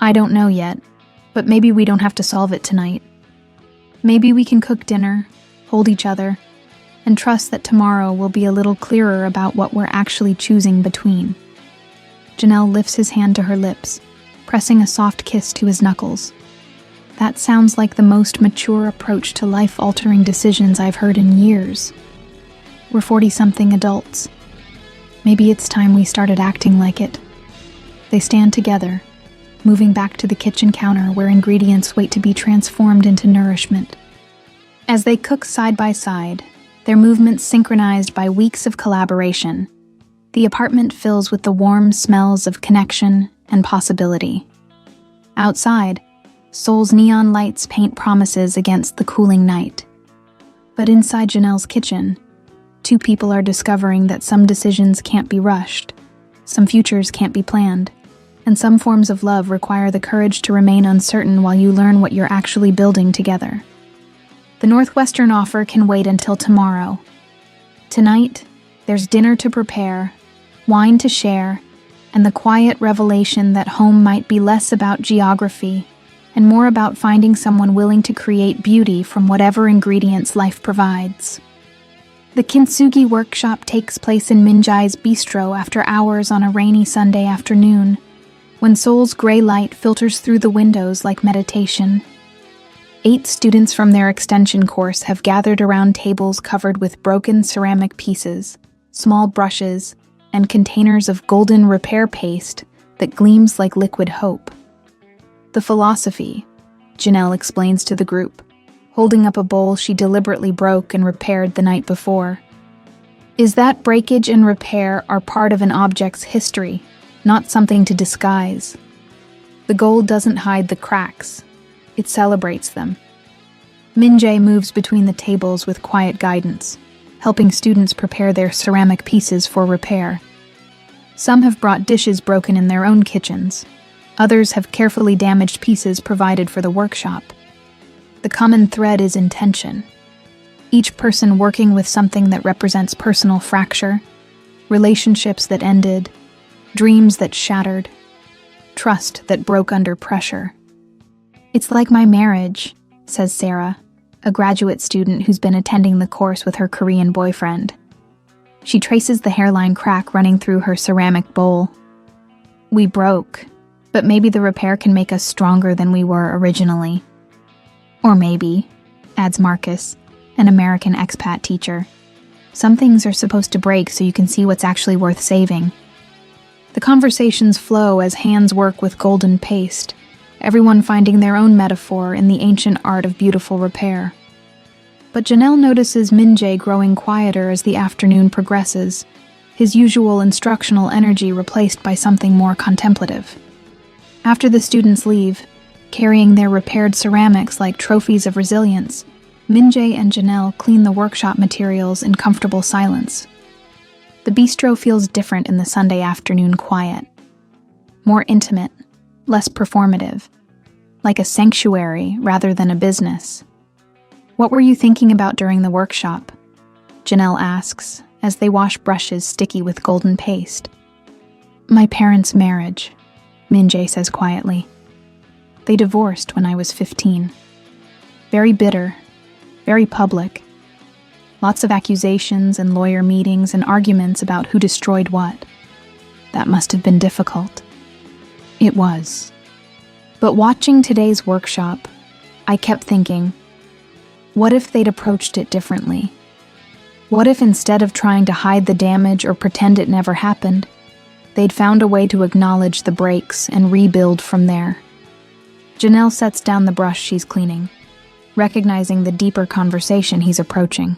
I don't know yet, but maybe we don't have to solve it tonight. Maybe we can cook dinner, hold each other, and trust that tomorrow will be a little clearer about what we're actually choosing between. Janelle lifts his hand to her lips, pressing a soft kiss to his knuckles. That sounds like the most mature approach to life-altering decisions I've heard in years. We're 40-something adults. Maybe it's time we started acting like it. They stand together, moving back to the kitchen counter where ingredients wait to be transformed into nourishment. As they cook side by side, their movements synchronized by weeks of collaboration, the apartment fills with the warm smells of connection and possibility. Outside, Seoul's neon lights paint promises against the cooling night. But inside Janelle's kitchen, two people are discovering that some decisions can't be rushed, some futures can't be planned, and some forms of love require the courage to remain uncertain while you learn what you're actually building together. The Northwestern offer can wait until tomorrow. Tonight, there's dinner to prepare, wine to share, and the quiet revelation that home might be less about geography and more about finding someone willing to create beauty from whatever ingredients life provides. The Kintsugi workshop takes place in Min-jae's bistro after hours on a rainy Sunday afternoon, when Seoul's gray light filters through the windows like meditation. 8 students from their extension course have gathered around tables covered with broken ceramic pieces, small brushes, and containers of golden repair paste that gleams like liquid hope. The philosophy, Janelle explains to the group, holding up a bowl she deliberately broke and repaired the night before, is that breakage and repair are part of an object's history, not something to disguise. The gold doesn't hide the cracks, it celebrates them. Min-jae moves between the tables with quiet guidance, helping students prepare their ceramic pieces for repair. Some have brought dishes broken in their own kitchens. Others have carefully damaged pieces provided for the workshop. The common thread is intention. Each person working with something that represents personal fracture, relationships that ended, dreams that shattered, trust that broke under pressure. It's like my marriage, says Sarah, a graduate student who's been attending the course with her Korean boyfriend. She traces the hairline crack running through her ceramic bowl. We broke, but maybe the repair can make us stronger than we were originally. Or maybe, adds Marcus, an American expat teacher, some things are supposed to break so you can see what's actually worth saving. The conversations flow as hands work with golden paste, everyone finding their own metaphor in the ancient art of beautiful repair. But Janelle notices Min-jae growing quieter as the afternoon progresses, his usual instructional energy replaced by something more contemplative. After the students leave, carrying their repaired ceramics like trophies of resilience, Min-jae and Janelle clean the workshop materials in comfortable silence. The bistro feels different in the Sunday afternoon quiet. More intimate, less performative, like a sanctuary rather than a business. "What were you thinking about during the workshop?" Janelle asks, as they wash brushes sticky with golden paste. "My parents' marriage," Min-jae says quietly. "They divorced when I was 15. Very bitter, very public. Lots of accusations and lawyer meetings and arguments about who destroyed what. That must have been difficult." It was. But watching today's workshop, I kept thinking, what if they'd approached it differently? What if instead of trying to hide the damage or pretend it never happened, they'd found a way to acknowledge the breaks and rebuild from there? Janelle sets down the brush she's cleaning, recognizing the deeper conversation he's approaching.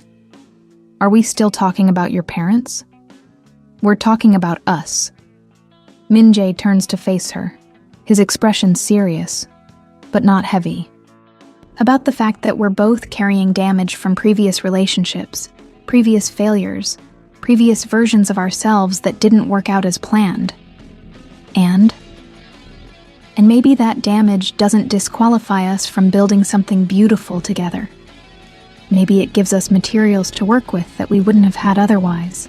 "Are we still talking about your parents?" "We're talking about us." Min-jae turns to face her, his expression serious, but not heavy. "About the fact that we're both carrying damage from previous relationships, previous failures, previous versions of ourselves that didn't work out as planned. And maybe that damage doesn't disqualify us from building something beautiful together. Maybe it gives us materials to work with that we wouldn't have had otherwise."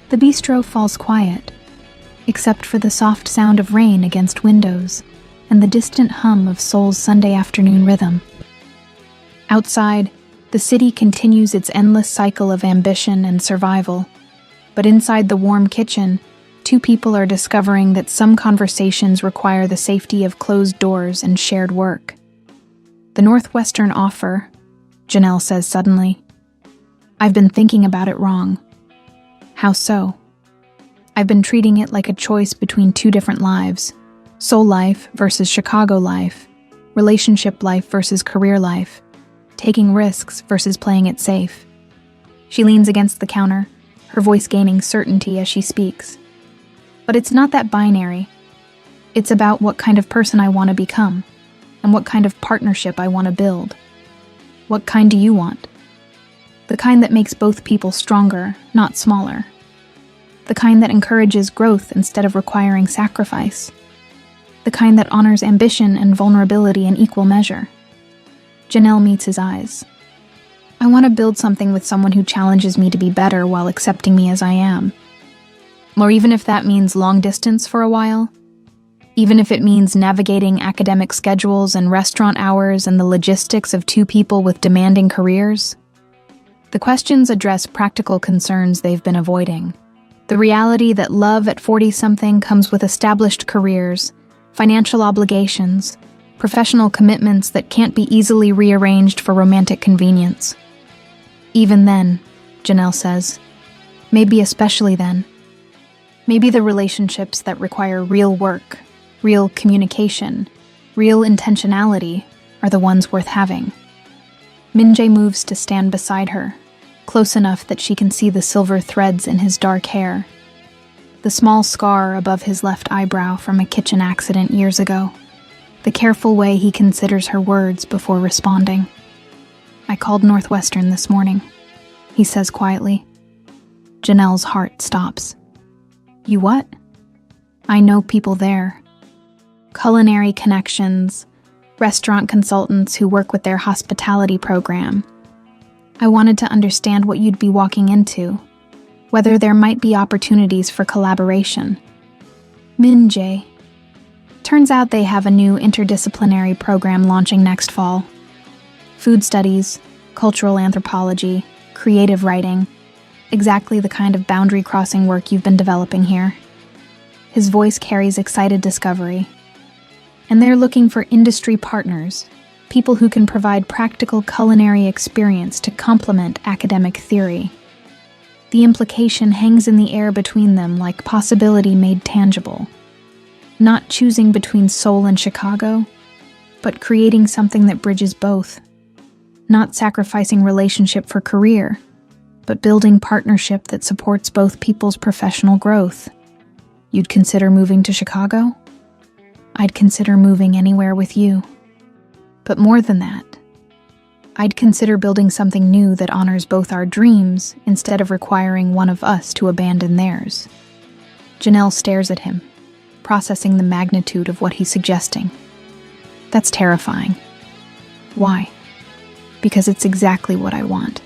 The bistro falls quiet, except for the soft sound of rain against windows and the distant hum of Seoul's Sunday afternoon rhythm. Outside, the city continues its endless cycle of ambition and survival, but inside the warm kitchen, two people are discovering that some conversations require the safety of closed doors and shared work. "The Northwestern offer," Janelle says suddenly. "I've been thinking about it wrong." "How so?" "I've been treating it like a choice between two different lives, Seoul life versus Chicago life, relationship life versus career life, taking risks versus playing it safe." She leans against the counter, her voice gaining certainty as she speaks. "But it's not that binary. It's about what kind of person I want to become, and what kind of partnership I want to build. What kind do you want? The kind that makes both people stronger, not smaller. The kind that encourages growth instead of requiring sacrifice. The kind that honors ambition and vulnerability in equal measure." Janelle meets his eyes. "I want to build something with someone who challenges me to be better while accepting me as I am. Or even if that means long distance for a while. Even if it means navigating academic schedules and restaurant hours and the logistics of two people with demanding careers." The questions address practical concerns they've been avoiding. The reality that love at 40-something comes with established careers, financial obligations, professional commitments that can't be easily rearranged for romantic convenience. "Even then," Janelle says, "maybe especially then, maybe the relationships that require real work, real communication, real intentionality are the ones worth having." Min-jae moves to stand beside her, close enough that she can see the silver threads in his dark hair, the small scar above his left eyebrow from a kitchen accident years ago, the careful way he considers her words before responding. "I called Northwestern this morning," he says quietly. Janelle's heart stops. "You what?" "I know people there. Culinary connections, restaurant consultants who work with their hospitality program. I wanted to understand what you'd be walking into, whether there might be opportunities for collaboration." Min-jae. Turns out they have a new interdisciplinary program launching next fall. Food studies, cultural anthropology, creative writing, exactly the kind of boundary-crossing work you've been developing here. His voice carries excited discovery. And they're looking for industry partners, people who can provide practical culinary experience to complement academic theory. The implication hangs in the air between them like possibility made tangible. Not choosing between Seoul and Chicago, but creating something that bridges both. Not sacrificing relationship for career, but building partnership that supports both people's professional growth. You'd consider moving to Chicago? I'd consider moving anywhere with you. But more than that, I'd consider building something new that honors both our dreams instead of requiring one of us to abandon theirs. Janelle stares at him, processing the magnitude of what he's suggesting. That's terrifying. Why? Because it's exactly what I want.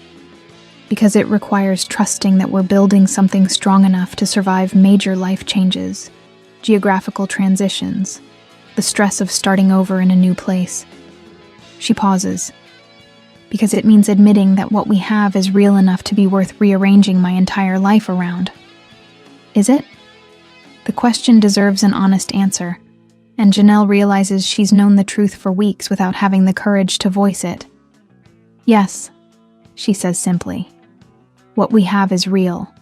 Because it requires trusting that we're building something strong enough to survive major life changes, geographical transitions, the stress of starting over in a new place. She pauses, because it means admitting that what we have is real enough to be worth rearranging my entire life around. Is it? The question deserves an honest answer, and Janelle realizes she's known the truth for weeks without having the courage to voice it. Yes, she says simply. What we have is real.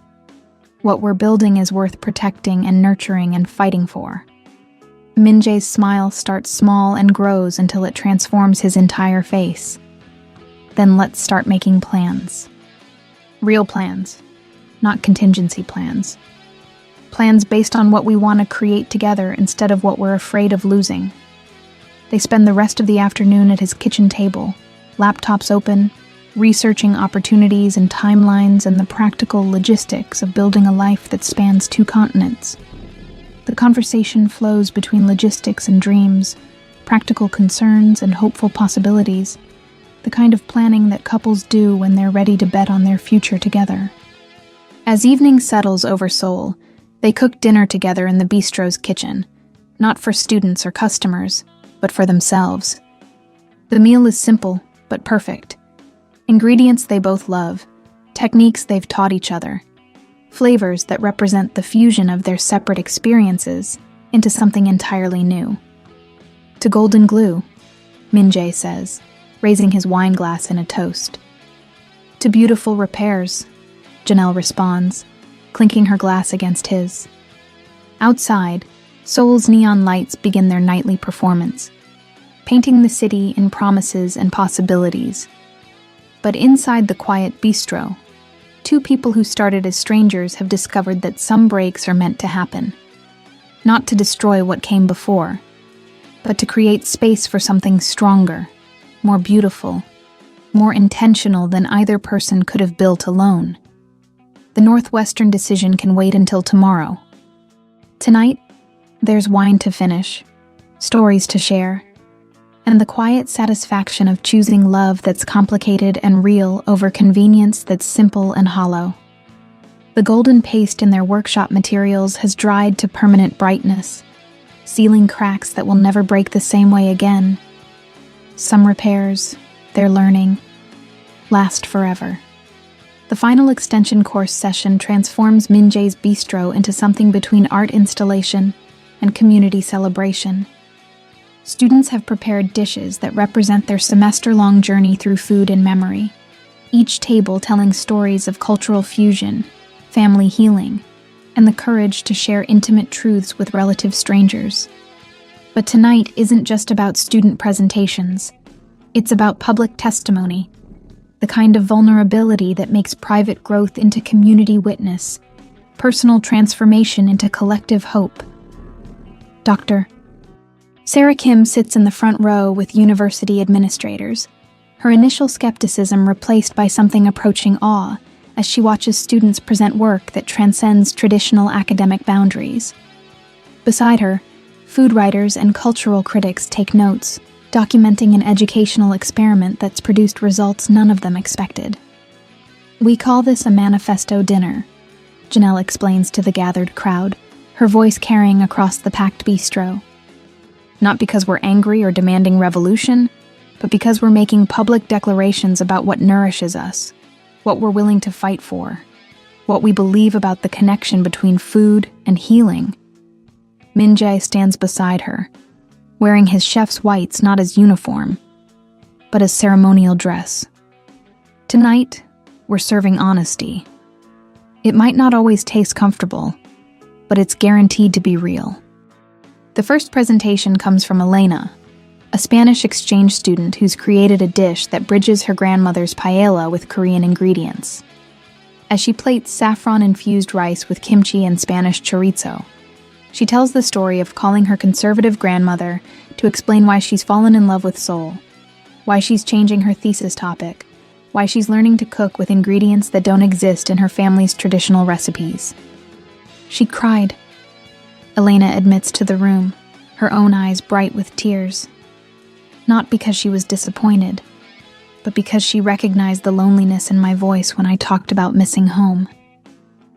What we're building is worth protecting and nurturing and fighting for. Min-jae's smile starts small and grows until it transforms his entire face. Then let's start making plans. Real plans, not contingency plans. Plans based on what we want to create together instead of what we're afraid of losing. They spend the rest of the afternoon at his kitchen table, laptops open, researching opportunities and timelines and the practical logistics of building a life that spans 2 continents. The conversation flows between logistics and dreams, practical concerns and hopeful possibilities, the kind of planning that couples do when they're ready to bet on their future together. As evening settles over Seoul, they cook dinner together in the bistro's kitchen, not for students or customers, but for themselves. The meal is simple, but perfect. Ingredients they both love, techniques they've taught each other, flavors that represent the fusion of their separate experiences into something entirely new. To golden glue, Min-jae says, raising his wine glass in a toast. To beautiful repairs, Janelle responds, clinking her glass against his. Outside, Seoul's neon lights begin their nightly performance, painting the city in promises and possibilities. But inside the quiet bistro, 2 people who started as strangers have discovered that some breaks are meant to happen. Not to destroy what came before, but to create space for something stronger, more beautiful, more intentional than either person could have built alone. The Northwestern decision can wait until tomorrow. Tonight, there's wine to finish, stories to share, and the quiet satisfaction of choosing love that's complicated and real over convenience that's simple and hollow. The golden paste in their workshop materials has dried to permanent brightness, sealing cracks that will never break the same way again. Some repairs, their learning, last forever. The final extension course session transforms Min-jae's bistro into something between art installation and community celebration. Students have prepared dishes that represent their semester-long journey through food and memory, each table telling stories of cultural fusion, family healing, and the courage to share intimate truths with relative strangers. But tonight isn't just about student presentations. It's about public testimony, the kind of vulnerability that makes private growth into community witness, personal transformation into collective hope. Dr. Sarah Kim sits in the front row with university administrators, her initial skepticism replaced by something approaching awe as she watches students present work that transcends traditional academic boundaries. Beside her, food writers and cultural critics take notes, documenting an educational experiment that's produced results none of them expected. We call this a manifesto dinner, Janelle explains to the gathered crowd, her voice carrying across the packed bistro. Not because we're angry or demanding revolution, but because we're making public declarations about what nourishes us, what we're willing to fight for, what we believe about the connection between food and healing. Min-jae stands beside her, wearing his chef's whites not as uniform, but as ceremonial dress. Tonight, we're serving honesty. It might not always taste comfortable, but it's guaranteed to be real. The first presentation comes from Elena, a Spanish exchange student who's created a dish that bridges her grandmother's paella with Korean ingredients. As she plates saffron-infused rice with kimchi and Spanish chorizo, she tells the story of calling her conservative grandmother to explain why she's fallen in love with Seoul, why she's changing her thesis topic, why she's learning to cook with ingredients that don't exist in her family's traditional recipes. She cried, Elena admits to the room, her own eyes bright with tears. Not because she was disappointed, but because she recognized the loneliness in my voice when I talked about missing home.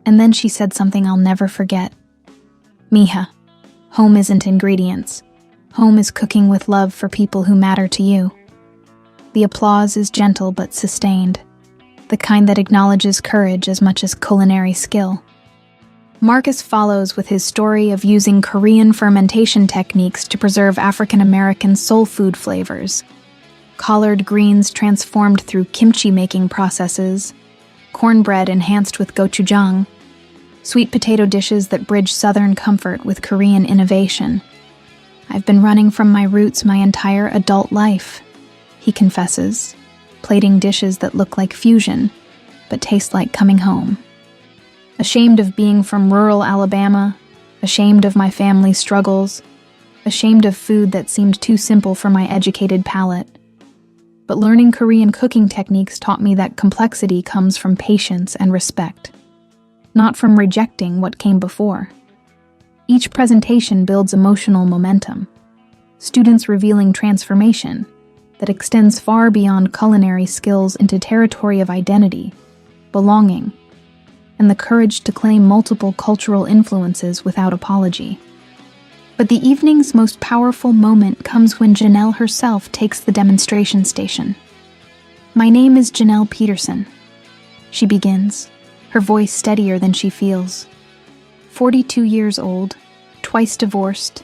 And then she said something I'll never forget. Mija, home isn't ingredients. Home is cooking with love for people who matter to you. The applause is gentle but sustained, the kind that acknowledges courage as much as culinary skill. Marcus follows with his story of using Korean fermentation techniques to preserve African-American soul food flavors. Collard greens transformed through kimchi-making processes, cornbread enhanced with gochujang, sweet potato dishes that bridge Southern comfort with Korean innovation. I've been running from my roots my entire adult life, he confesses, plating dishes that look like fusion, but taste like coming home. Ashamed of being from rural Alabama, ashamed of my family's struggles, ashamed of food that seemed too simple for my educated palate. But learning Korean cooking techniques taught me that complexity comes from patience and respect, not from rejecting what came before. Each presentation builds emotional momentum, students revealing transformation that extends far beyond culinary skills into territory of identity, belonging, and the courage to claim multiple cultural influences without apology. But the evening's most powerful moment comes when Janelle herself takes the demonstration station. My name is Janelle Peterson, she begins, her voice steadier than she feels. 42 years old, twice divorced,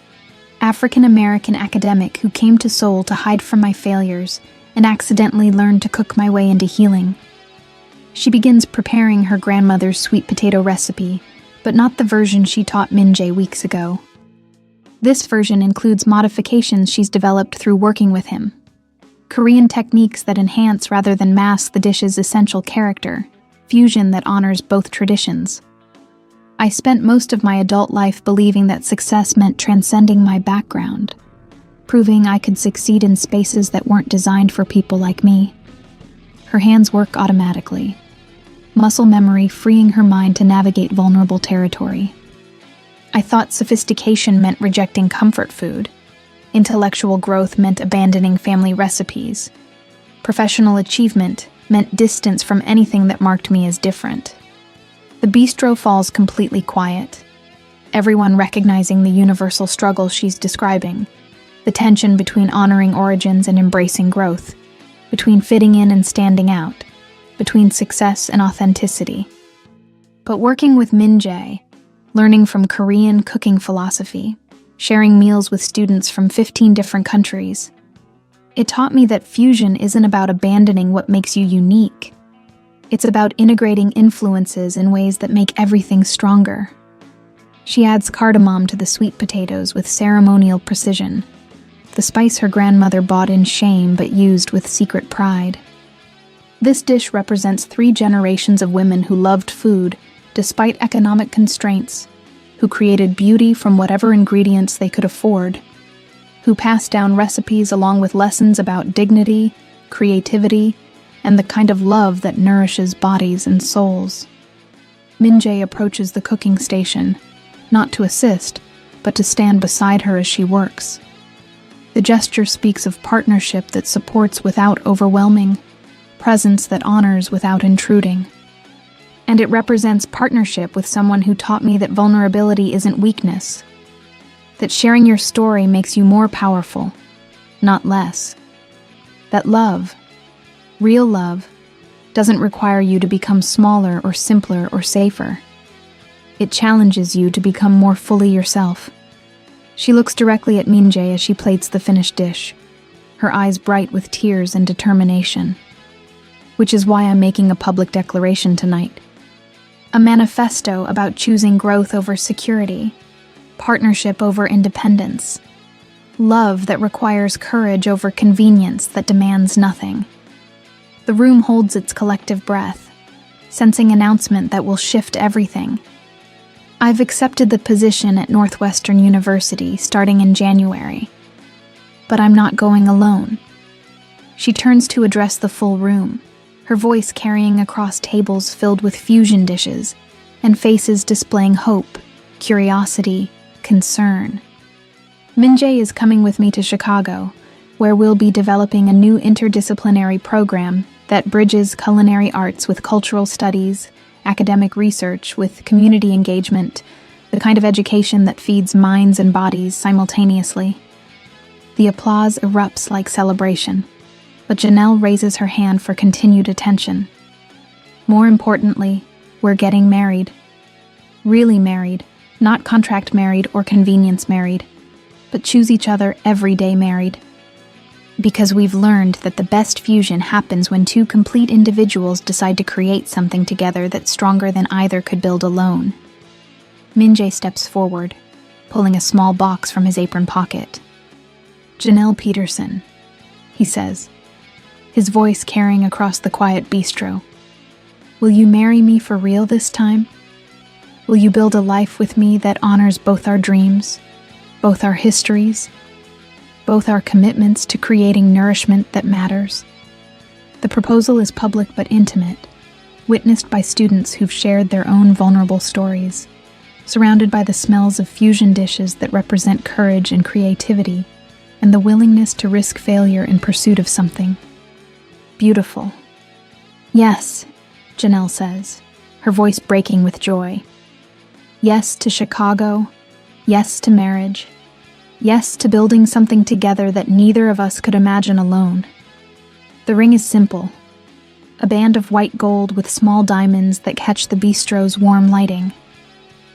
African-American academic who came to Seoul to hide from my failures and accidentally learned to cook my way into healing. She begins preparing her grandmother's sweet potato recipe, but not the version she taught Min Jae weeks ago. This version includes modifications she's developed through working with him. Korean techniques that enhance rather than mask the dish's essential character, fusion that honors both traditions. I spent most of my adult life believing that success meant transcending my background, proving I could succeed in spaces that weren't designed for people like me. Her hands work automatically, muscle memory freeing her mind to navigate vulnerable territory. I thought sophistication meant rejecting comfort food. Intellectual growth meant abandoning family recipes. Professional achievement meant distance from anything that marked me as different. The bistro falls completely quiet, everyone recognizing the universal struggle she's describing, the tension between honoring origins and embracing growth, between fitting in and standing out, between success and authenticity. But working with Min Jae, learning from Korean cooking philosophy, sharing meals with students from 15 different countries, it taught me that fusion isn't about abandoning what makes you unique. It's about integrating influences in ways that make everything stronger. She adds cardamom to the sweet potatoes with ceremonial precision, the spice her grandmother bought in shame but used with secret pride. This dish represents 3 generations of women who loved food despite economic constraints, who created beauty from whatever ingredients they could afford, who passed down recipes along with lessons about dignity, creativity, and the kind of love that nourishes bodies and souls. Min Jae approaches the cooking station, not to assist, but to stand beside her as she works. The gesture speaks of partnership that supports without overwhelming, presence that honors without intruding. And it represents partnership with someone who taught me that vulnerability isn't weakness, that sharing your story makes you more powerful, not less. That love, real love, doesn't require you to become smaller or simpler or safer. It challenges you to become more fully yourself. She looks directly at Min Jae as she plates the finished dish, her eyes bright with tears and determination. Which is why I'm making a public declaration tonight. A manifesto about choosing growth over security, partnership over independence, Love that requires courage over convenience that demands nothing. The room holds its collective breath, sensing announcement that will shift everything. I've accepted the position at Northwestern University starting in January. But I'm not going alone. She turns to address the full room, her voice carrying across tables filled with fusion dishes and faces displaying hope, curiosity, concern. Min-jae is coming with me to Chicago, where we'll be developing a new interdisciplinary program that bridges culinary arts with cultural studies, academic research with community engagement, the kind of education that feeds minds and bodies simultaneously. The applause erupts like celebration, but Janelle raises her hand for continued attention. More importantly, we're getting married. Really married, not contract married or convenience married, but choose each other every day married. Because we've learned that the best fusion happens when two complete individuals decide to create something together that's stronger than either could build alone. Min-jae steps forward, pulling a small box from his apron pocket. Janelle Peterson, he says, his voice carrying across the quiet bistro. Will you marry me for real this time? Will you build a life with me that honors both our dreams, both our histories, both our commitments to creating nourishment that matters? The proposal is public but intimate, witnessed by students who've shared their own vulnerable stories, surrounded by the smells of fusion dishes that represent courage and creativity, and the willingness to risk failure in pursuit of something. Beautiful. Yes, Janelle says, her voice breaking with joy. Yes to Chicago. Yes to marriage. Yes to building something together that neither of us could imagine alone. The ring is simple. A band of white gold with small diamonds that catch the bistro's warm lighting.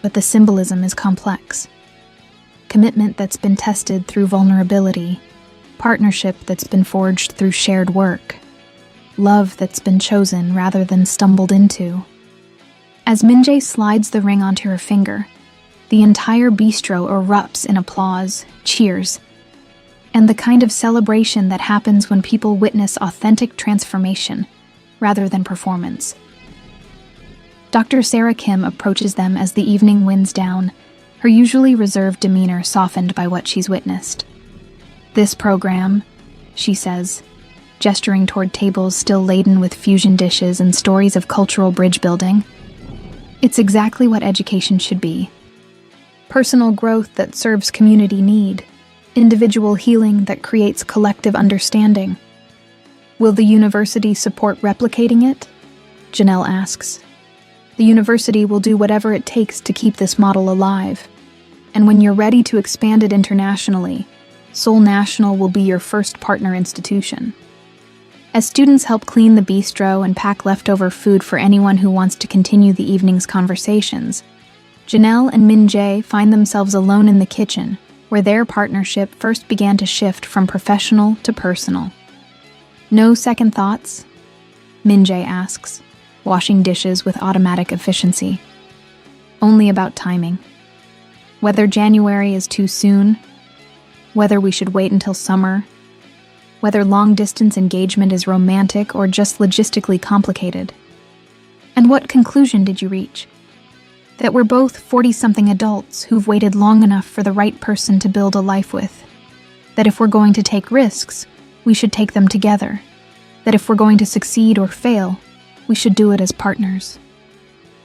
But the symbolism is complex. Commitment that's been tested through vulnerability. Partnership that's been forged through shared work. Love that's been chosen rather than stumbled into. As Min-jae slides the ring onto her finger, the entire bistro erupts in applause, cheers, and the kind of celebration that happens when people witness authentic transformation rather than performance. Dr. Sarah Kim approaches them as the evening winds down, her usually reserved demeanor softened by what she's witnessed. This program, she says, gesturing toward tables still laden with fusion dishes and stories of cultural bridge building, it's exactly what education should be. Personal growth that serves community need, individual healing that creates collective understanding. Will the university support replicating it? Janelle asks. The university will do whatever it takes to keep this model alive. And when you're ready to expand it internationally, Seoul National will be your first partner institution. As students help clean the bistro and pack leftover food for anyone who wants to continue the evening's conversations, Janelle and Min-jae find themselves alone in the kitchen, where their partnership first began to shift from professional to personal. No second thoughts? Min-jae asks, washing dishes with automatic efficiency. Only about timing. Whether January is too soon, whether we should wait until summer, whether long-distance engagement is romantic or just logistically complicated. And what conclusion did you reach? That we're both 40-something adults who've waited long enough for the right person to build a life with. That if we're going to take risks, we should take them together. That if we're going to succeed or fail, we should do it as partners.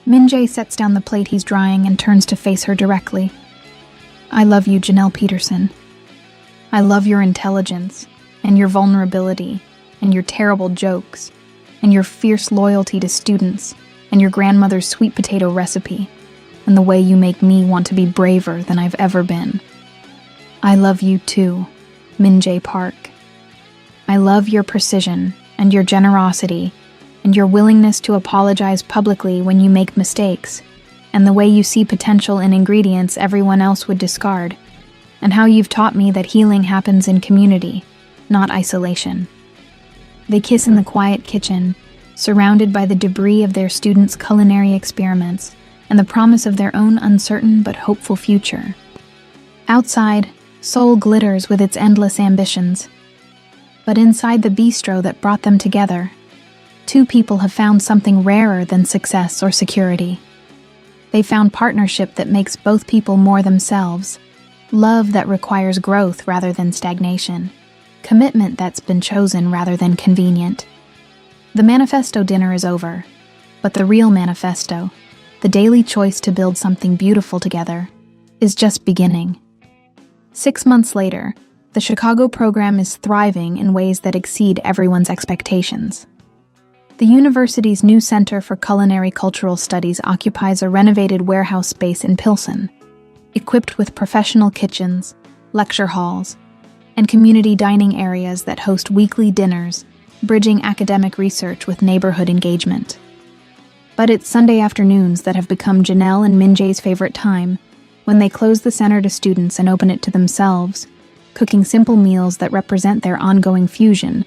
Min-jae sets down the plate he's drying and turns to face her directly. I love you, Janelle Peterson. I love your intelligence, and your vulnerability, and your terrible jokes, and your fierce loyalty to students, and your grandmother's sweet potato recipe, and the way you make me want to be braver than I've ever been. I love you too, Min-jae Park. I love your precision, and your generosity, and your willingness to apologize publicly when you make mistakes, and the way you see potential in ingredients everyone else would discard, and how you've taught me that healing happens in community, not isolation. They kiss in the quiet kitchen, surrounded by the debris of their students' culinary experiments and the promise of their own uncertain but hopeful future. Outside, Seoul glitters with its endless ambitions. But inside the bistro that brought them together, two people have found something rarer than success or security. They found partnership that makes both people more themselves, love that requires growth rather than stagnation, commitment that's been chosen rather than convenient. The manifesto dinner is over, but the real manifesto, the daily choice to build something beautiful together, is just beginning. 6 months later, the Chicago program is thriving in ways that exceed everyone's expectations. The university's new Center for Culinary Cultural Studies occupies a renovated warehouse space in Pilsen, equipped with professional kitchens, lecture halls, and community dining areas that host weekly dinners, bridging academic research with neighborhood engagement. But it's Sunday afternoons that have become Janelle and Minjae's favorite time, when they close the center to students and open it to themselves, cooking simple meals that represent their ongoing fusion,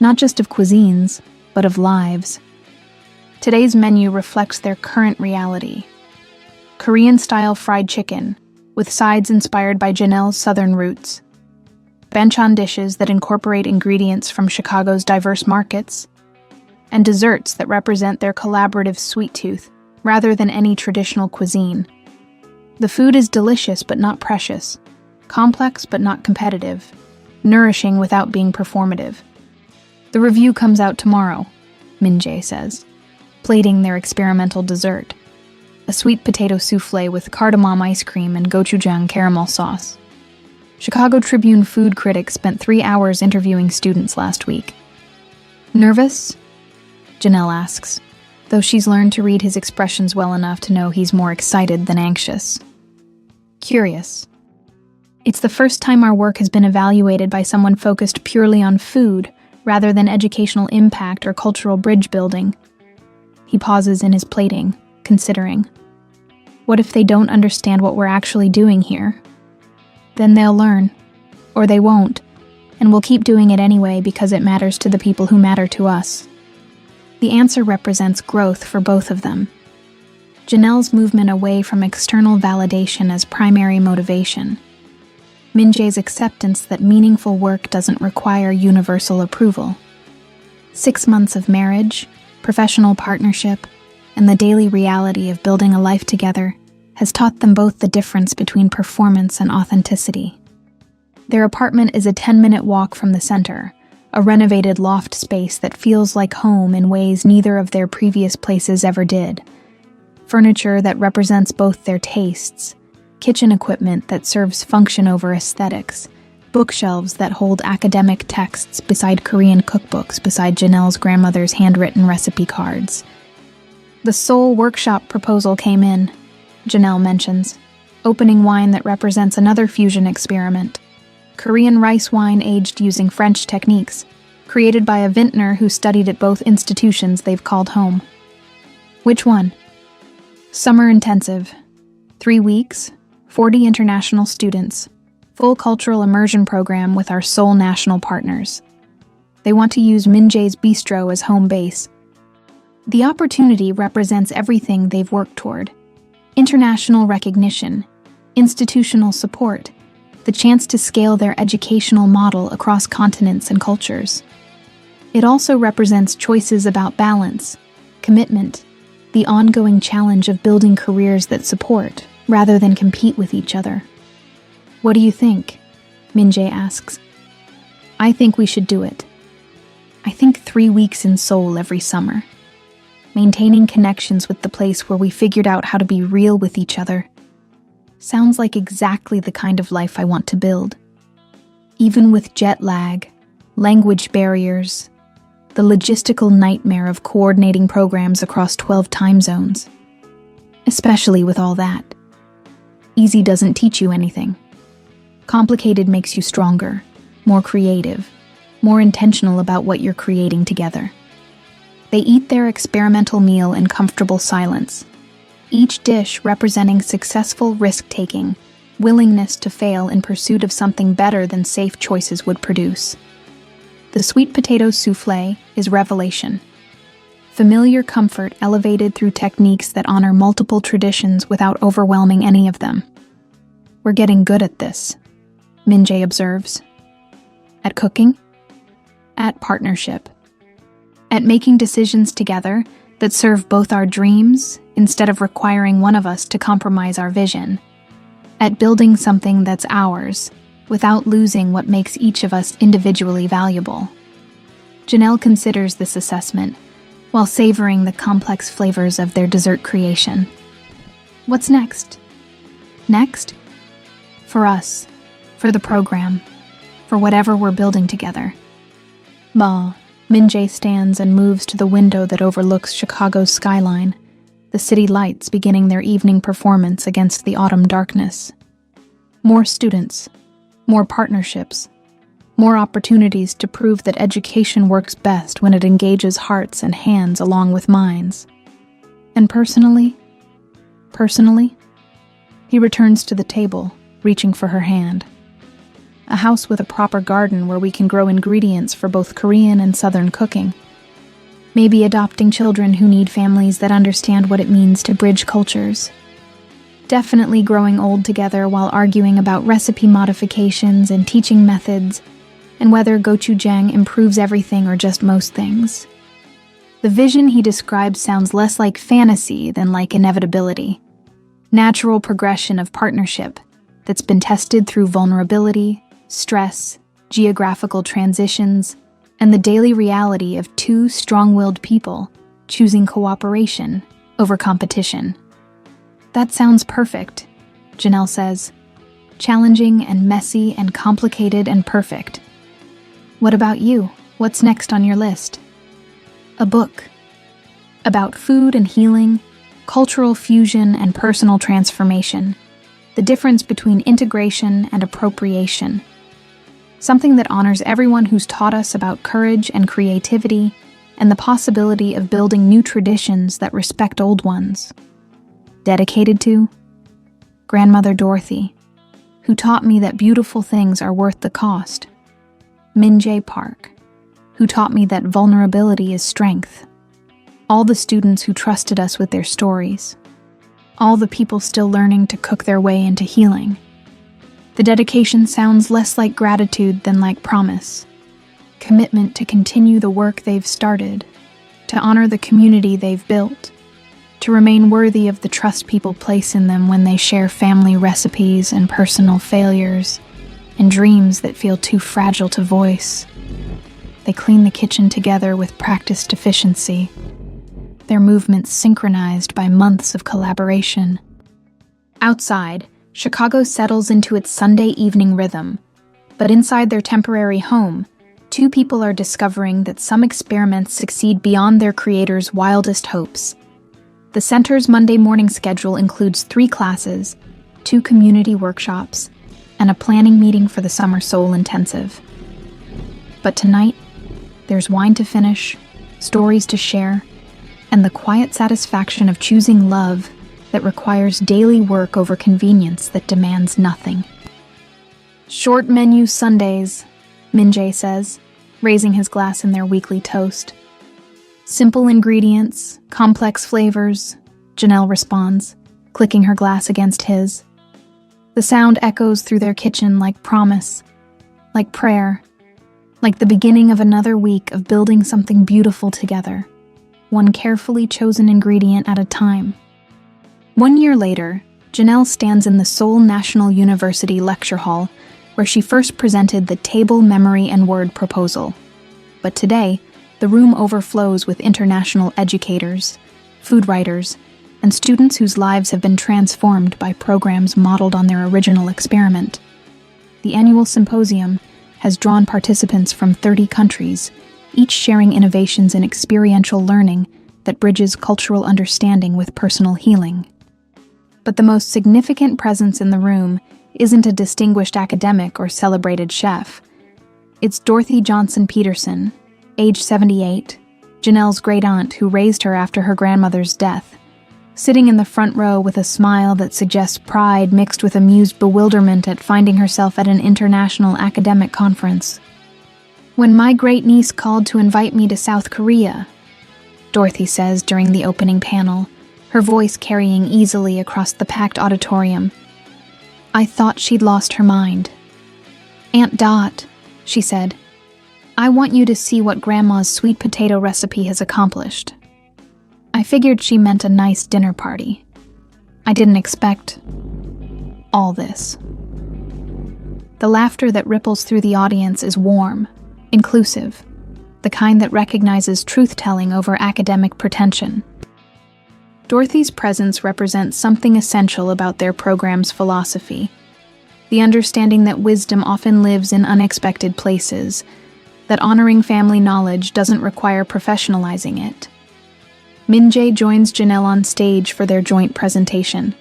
not just of cuisines, but of lives. Today's menu reflects their current reality. Korean-style fried chicken, with sides inspired by Janelle's southern roots. Banchan dishes that incorporate ingredients from Chicago's diverse markets. And desserts that represent their collaborative sweet tooth, rather than any traditional cuisine. The food is delicious but not precious, complex but not competitive, nourishing without being performative. The review comes out tomorrow, Minjae says, plating their experimental dessert, a sweet potato souffle with cardamom ice cream and gochujang caramel sauce. Chicago Tribune food critics spent 3 hours interviewing students last week. Nervous? Janelle asks, though she's learned to read his expressions well enough to know he's more excited than anxious. Curious. It's the first time our work has been evaluated by someone focused purely on food, rather than educational impact or cultural bridge building. He pauses in his plating, considering. What if they don't understand what we're actually doing here? Then they'll learn, or they won't, and we'll keep doing it anyway because it matters to the people who matter to us. The answer represents growth for both of them. Janelle's movement away from external validation as primary motivation. Minjae's acceptance that meaningful work doesn't require universal approval. 6 months of marriage, professional partnership, and the daily reality of building a life together has taught them both the difference between performance and authenticity. Their apartment is a 10-minute walk from the center, a renovated loft space that feels like home in ways neither of their previous places ever did. Furniture that represents both their tastes, kitchen equipment that serves function over aesthetics, bookshelves that hold academic texts beside Korean cookbooks beside Janelle's grandmother's handwritten recipe cards. The Seoul workshop proposal came in, Janelle mentions, opening wine that represents another fusion experiment. Korean rice wine aged using French techniques, created by a vintner who studied at both institutions they've called home. Which one? Summer intensive. 3 weeks, 40 international students, full cultural immersion program with our Seoul national partners. They want to use Minjae's Bistro as home base. The opportunity represents everything they've worked toward. International recognition, institutional support, the chance to scale their educational model across continents and cultures. It also represents choices about balance, commitment, the ongoing challenge of building careers that support, rather than compete with each other. What do you think? Minjae asks. I think we should do it. I think 3 weeks in Seoul every summer. Maintaining connections with the place where we figured out how to be real with each other. Sounds like exactly the kind of life I want to build. Even with jet lag, language barriers, the logistical nightmare of coordinating programs across 12 time zones. Especially with all that. Easy doesn't teach you anything. Complicated makes you stronger, more creative, more intentional about what you're creating together. They eat their experimental meal in comfortable silence, each dish representing successful risk-taking, willingness to fail in pursuit of something better than safe choices would produce. The sweet potato souffle is revelation. Familiar comfort elevated through techniques that honor multiple traditions without overwhelming any of them. We're getting good at this. Min-jae observes. At cooking? At partnership. At making decisions together that serve both our dreams instead of requiring one of us to compromise our vision. At building something that's ours without losing what makes each of us individually valuable. Janelle considers this assessment while savoring the complex flavors of their dessert creation. What's next? Next? For us, for the program, for whatever we're building together. Ma, Min-jae stands and moves to the window that overlooks Chicago's skyline, the city lights beginning their evening performance against the autumn darkness. More students, more partnerships, more opportunities to prove that education works best when it engages hearts and hands along with minds. And personally, he returns to the table, reaching for her hand. A house with a proper garden where we can grow ingredients for both Korean and Southern cooking. Maybe adopting children who need families that understand what it means to bridge cultures. Definitely growing old together while arguing about recipe modifications and teaching methods, and whether gochujang improves everything or just most things. The vision he describes sounds less like fantasy than like inevitability. Natural progression of partnership that's been tested through vulnerability, stress, geographical transitions, and the daily reality of two strong-willed people choosing cooperation over competition. That sounds perfect, Janelle says. Challenging and messy and complicated and perfect. What about you? What's next on your list? A book. About food and healing, cultural fusion and personal transformation. The difference between integration and appropriation. Something that honors everyone who's taught us about courage and creativity and the possibility of building new traditions that respect old ones. Dedicated to Grandmother Dorothy, who taught me that beautiful things are worth the cost. Min-jae Park, who taught me that vulnerability is strength. All the students who trusted us with their stories. All the people still learning to cook their way into healing. The dedication sounds less like gratitude than like promise. Commitment to continue the work they've started, to honor the community they've built, to remain worthy of the trust people place in them when they share family recipes and personal failures, and dreams that feel too fragile to voice. They clean the kitchen together with practiced efficiency, their movements synchronized by months of collaboration. Outside, Chicago settles into its Sunday evening rhythm, but inside their temporary home, two people are discovering that some experiments succeed beyond their creators' wildest hopes. The center's Monday morning schedule includes 3 classes, 2 community workshops, and a planning meeting for the Summer Soul Intensive. But tonight, there's wine to finish, stories to share, and the quiet satisfaction of choosing love that requires daily work over convenience that demands nothing. Short menu Sundays, Min-jae says, raising his glass in their weekly toast. Simple ingredients, complex flavors, Janelle responds, clicking her glass against his. The sound echoes through their kitchen like promise, like prayer, like the beginning of another week of building something beautiful together, one carefully chosen ingredient at a time. 1 year later, Janelle stands in the Seoul National University lecture hall where she first presented the Table, Memory, and Word proposal. But today, the room overflows with international educators, food writers, and students whose lives have been transformed by programs modeled on their original experiment. The annual symposium has drawn participants from 30 countries, each sharing innovations in experiential learning that bridges cultural understanding with personal healing. But the most significant presence in the room isn't a distinguished academic or celebrated chef. It's Dorothy Johnson Peterson, age 78, Janelle's great-aunt who raised her after her grandmother's death, sitting in the front row with a smile that suggests pride mixed with amused bewilderment at finding herself at an international academic conference. "When my great-niece called to invite me to South Korea," Dorothy says during the opening panel, her voice carrying easily across the packed auditorium, "I thought she'd lost her mind. "Aunt Dot," she said, "I want you to see what Grandma's sweet potato recipe has accomplished." I figured she meant a nice dinner party. I didn't expect all this. The laughter that ripples through the audience is warm, inclusive, the kind that recognizes truth-telling over academic pretension. Dorothy's presence represents something essential about their program's philosophy, the understanding that wisdom often lives in unexpected places, that honoring family knowledge doesn't require professionalizing it. Min-jae joins Janelle on stage for their joint presentation,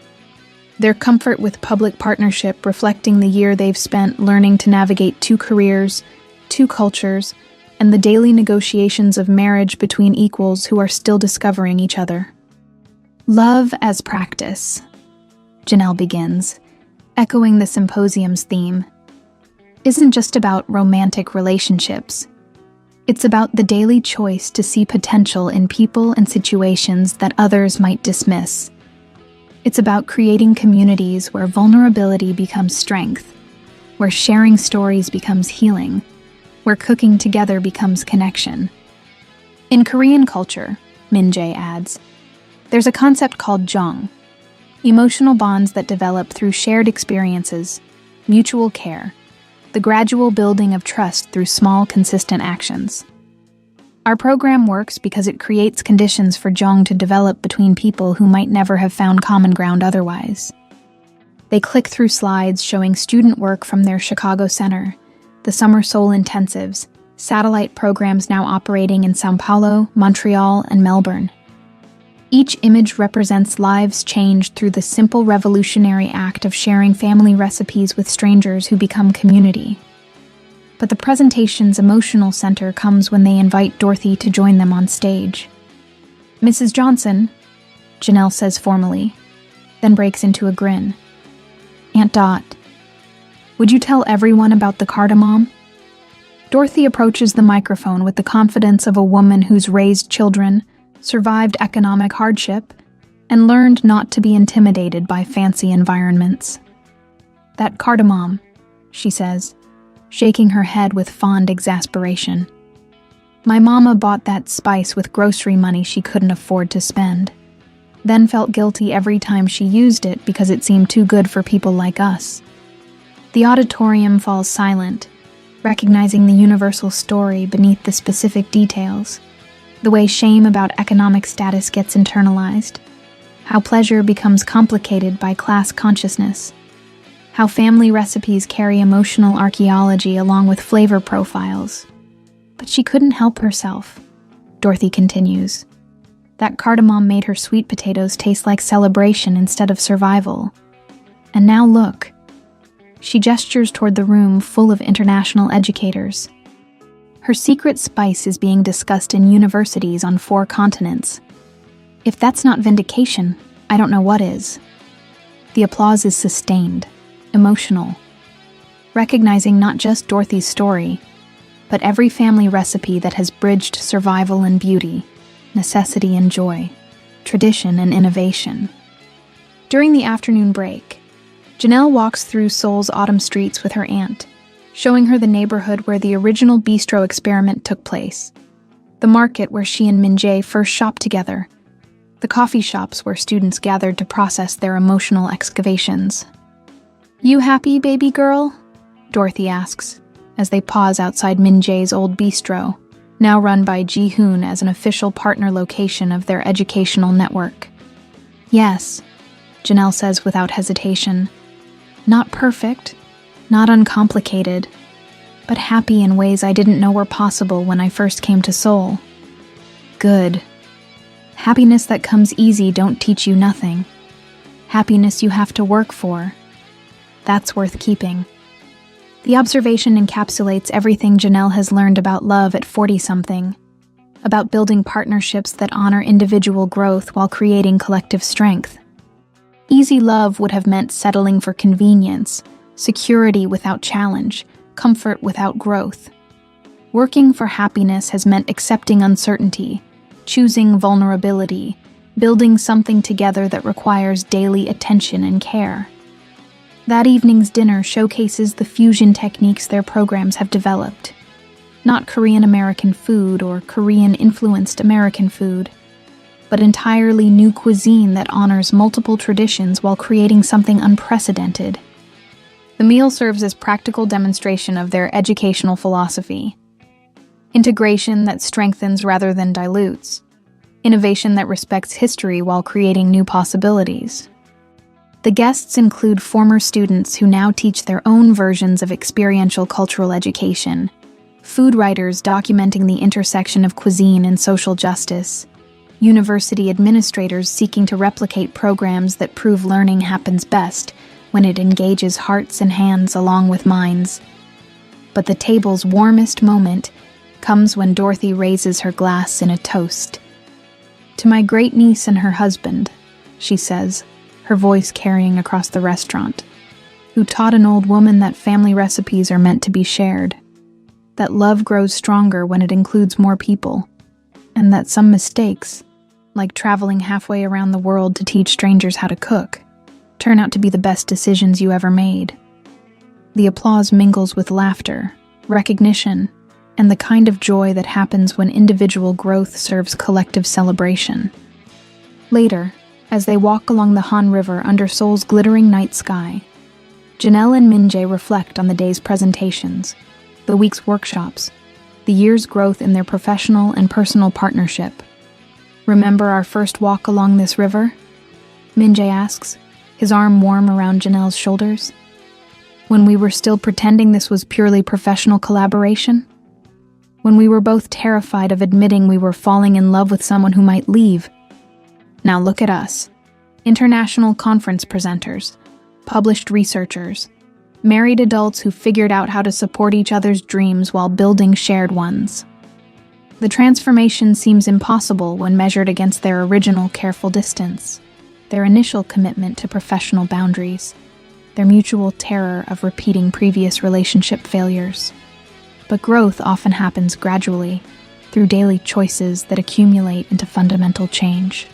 their comfort with public partnership reflecting the year they've spent learning to navigate 2 careers, 2 cultures, and the daily negotiations of marriage between equals who are still discovering each other. "Love as practice," Janelle begins, echoing the symposium's theme, "isn't just about romantic relationships. It's about the daily choice to see potential in people and situations that others might dismiss. It's about creating communities where vulnerability becomes strength, where sharing stories becomes healing, where cooking together becomes connection." In Korean culture, Min-jae adds, there's a concept called jong, emotional bonds that develop through shared experiences, mutual care, the gradual building of trust through small, consistent actions. Our program works because it creates conditions for jong to develop between people who might never have found common ground otherwise. They click through slides showing student work from their Chicago Center, the Summer Soul Intensives, satellite programs now operating in São Paulo, Montreal, and Melbourne. Each image represents lives changed through the simple revolutionary act of sharing family recipes with strangers who become community. But the presentation's emotional center comes when they invite Dorothy to join them on stage. "Mrs. Johnson," Janelle says formally, then breaks into a grin. "Aunt Dot, would you tell everyone about the cardamom?" Dorothy approaches the microphone with the confidence of a woman who's raised children, survived economic hardship, and learned not to be intimidated by fancy environments. "That cardamom," she says, shaking her head with fond exasperation. "My mama bought that spice with grocery money she couldn't afford to spend, then felt guilty every time she used it because it seemed too good for people like us." The auditorium falls silent, recognizing the universal story beneath the specific details, the way shame about economic status gets internalized, how pleasure becomes complicated by class consciousness, how family recipes carry emotional archaeology along with flavor profiles. "But she couldn't help herself," Dorothy continues. "That cardamom made her sweet potatoes taste like celebration instead of survival. And now look." She gestures toward the room full of international educators. Her secret spice is being discussed in universities on 4 continents. If that's not vindication, I don't know what is. The applause is sustained, emotional, recognizing not just Dorothy's story, but every family recipe that has bridged survival and beauty, necessity and joy, tradition and innovation. During the afternoon break, Janelle walks through Seoul's autumn streets with her aunt, showing her the neighborhood where the original bistro experiment took place, the market where she and Min-jae first shopped together, the coffee shops where students gathered to process their emotional excavations. "You happy, baby girl?" Dorothy asks, as they pause outside Min-jae's old bistro, now run by Ji-hoon as an official partner location of their educational network. "Yes," Janelle says without hesitation. "Not perfect, not uncomplicated, but happy in ways I didn't know were possible when I first came to Seoul." "Good. Happiness that comes easy don't teach you nothing. Happiness you have to work for. That's worth keeping." The observation encapsulates everything Janelle has learned about love at 40-something, about building partnerships that honor individual growth while creating collective strength. Easy love would have meant settling for convenience, security without challenge, comfort without growth. Working for happiness has meant accepting uncertainty, choosing vulnerability, building something together that requires daily attention and care. That evening's dinner showcases the fusion techniques their programs have developed. Not Korean-American food or Korean-influenced American food, but entirely new cuisine that honors multiple traditions while creating something unprecedented. The meal serves as practical demonstration of their educational philosophy. Integration that strengthens rather than dilutes. Innovation that respects history while creating new possibilities. The guests include former students who now teach their own versions of experiential cultural education, food writers documenting the intersection of cuisine and social justice, university administrators seeking to replicate programs that prove learning happens best when it engages hearts and hands along with minds. But the table's warmest moment comes when Dorothy raises her glass in a toast. "To my great-niece and her husband," she says, her voice carrying across the restaurant, "who taught an old woman that family recipes are meant to be shared, that love grows stronger when it includes more people, and that some mistakes, like traveling halfway around the world to teach strangers how to cook, turn out to be the best decisions you ever made." The applause mingles with laughter, recognition, and the kind of joy that happens when individual growth serves collective celebration. Later, as they walk along the Han River under Seoul's glittering night sky, Janelle and Min-jae reflect on the day's presentations, the week's workshops, the year's growth in their professional and personal partnership. "Remember our first walk along this river?" Min-jae asks, his arm warm around Janelle's shoulders. "When we were still pretending this was purely professional collaboration? When we were both terrified of admitting we were falling in love with someone who might leave? Now look at us. International conference presenters, published researchers, married adults who figured out how to support each other's dreams while building shared ones." The transformation seems impossible when measured against their original careful distance, their initial commitment to professional boundaries, their mutual terror of repeating previous relationship failures. But growth often happens gradually, through daily choices that accumulate into fundamental change.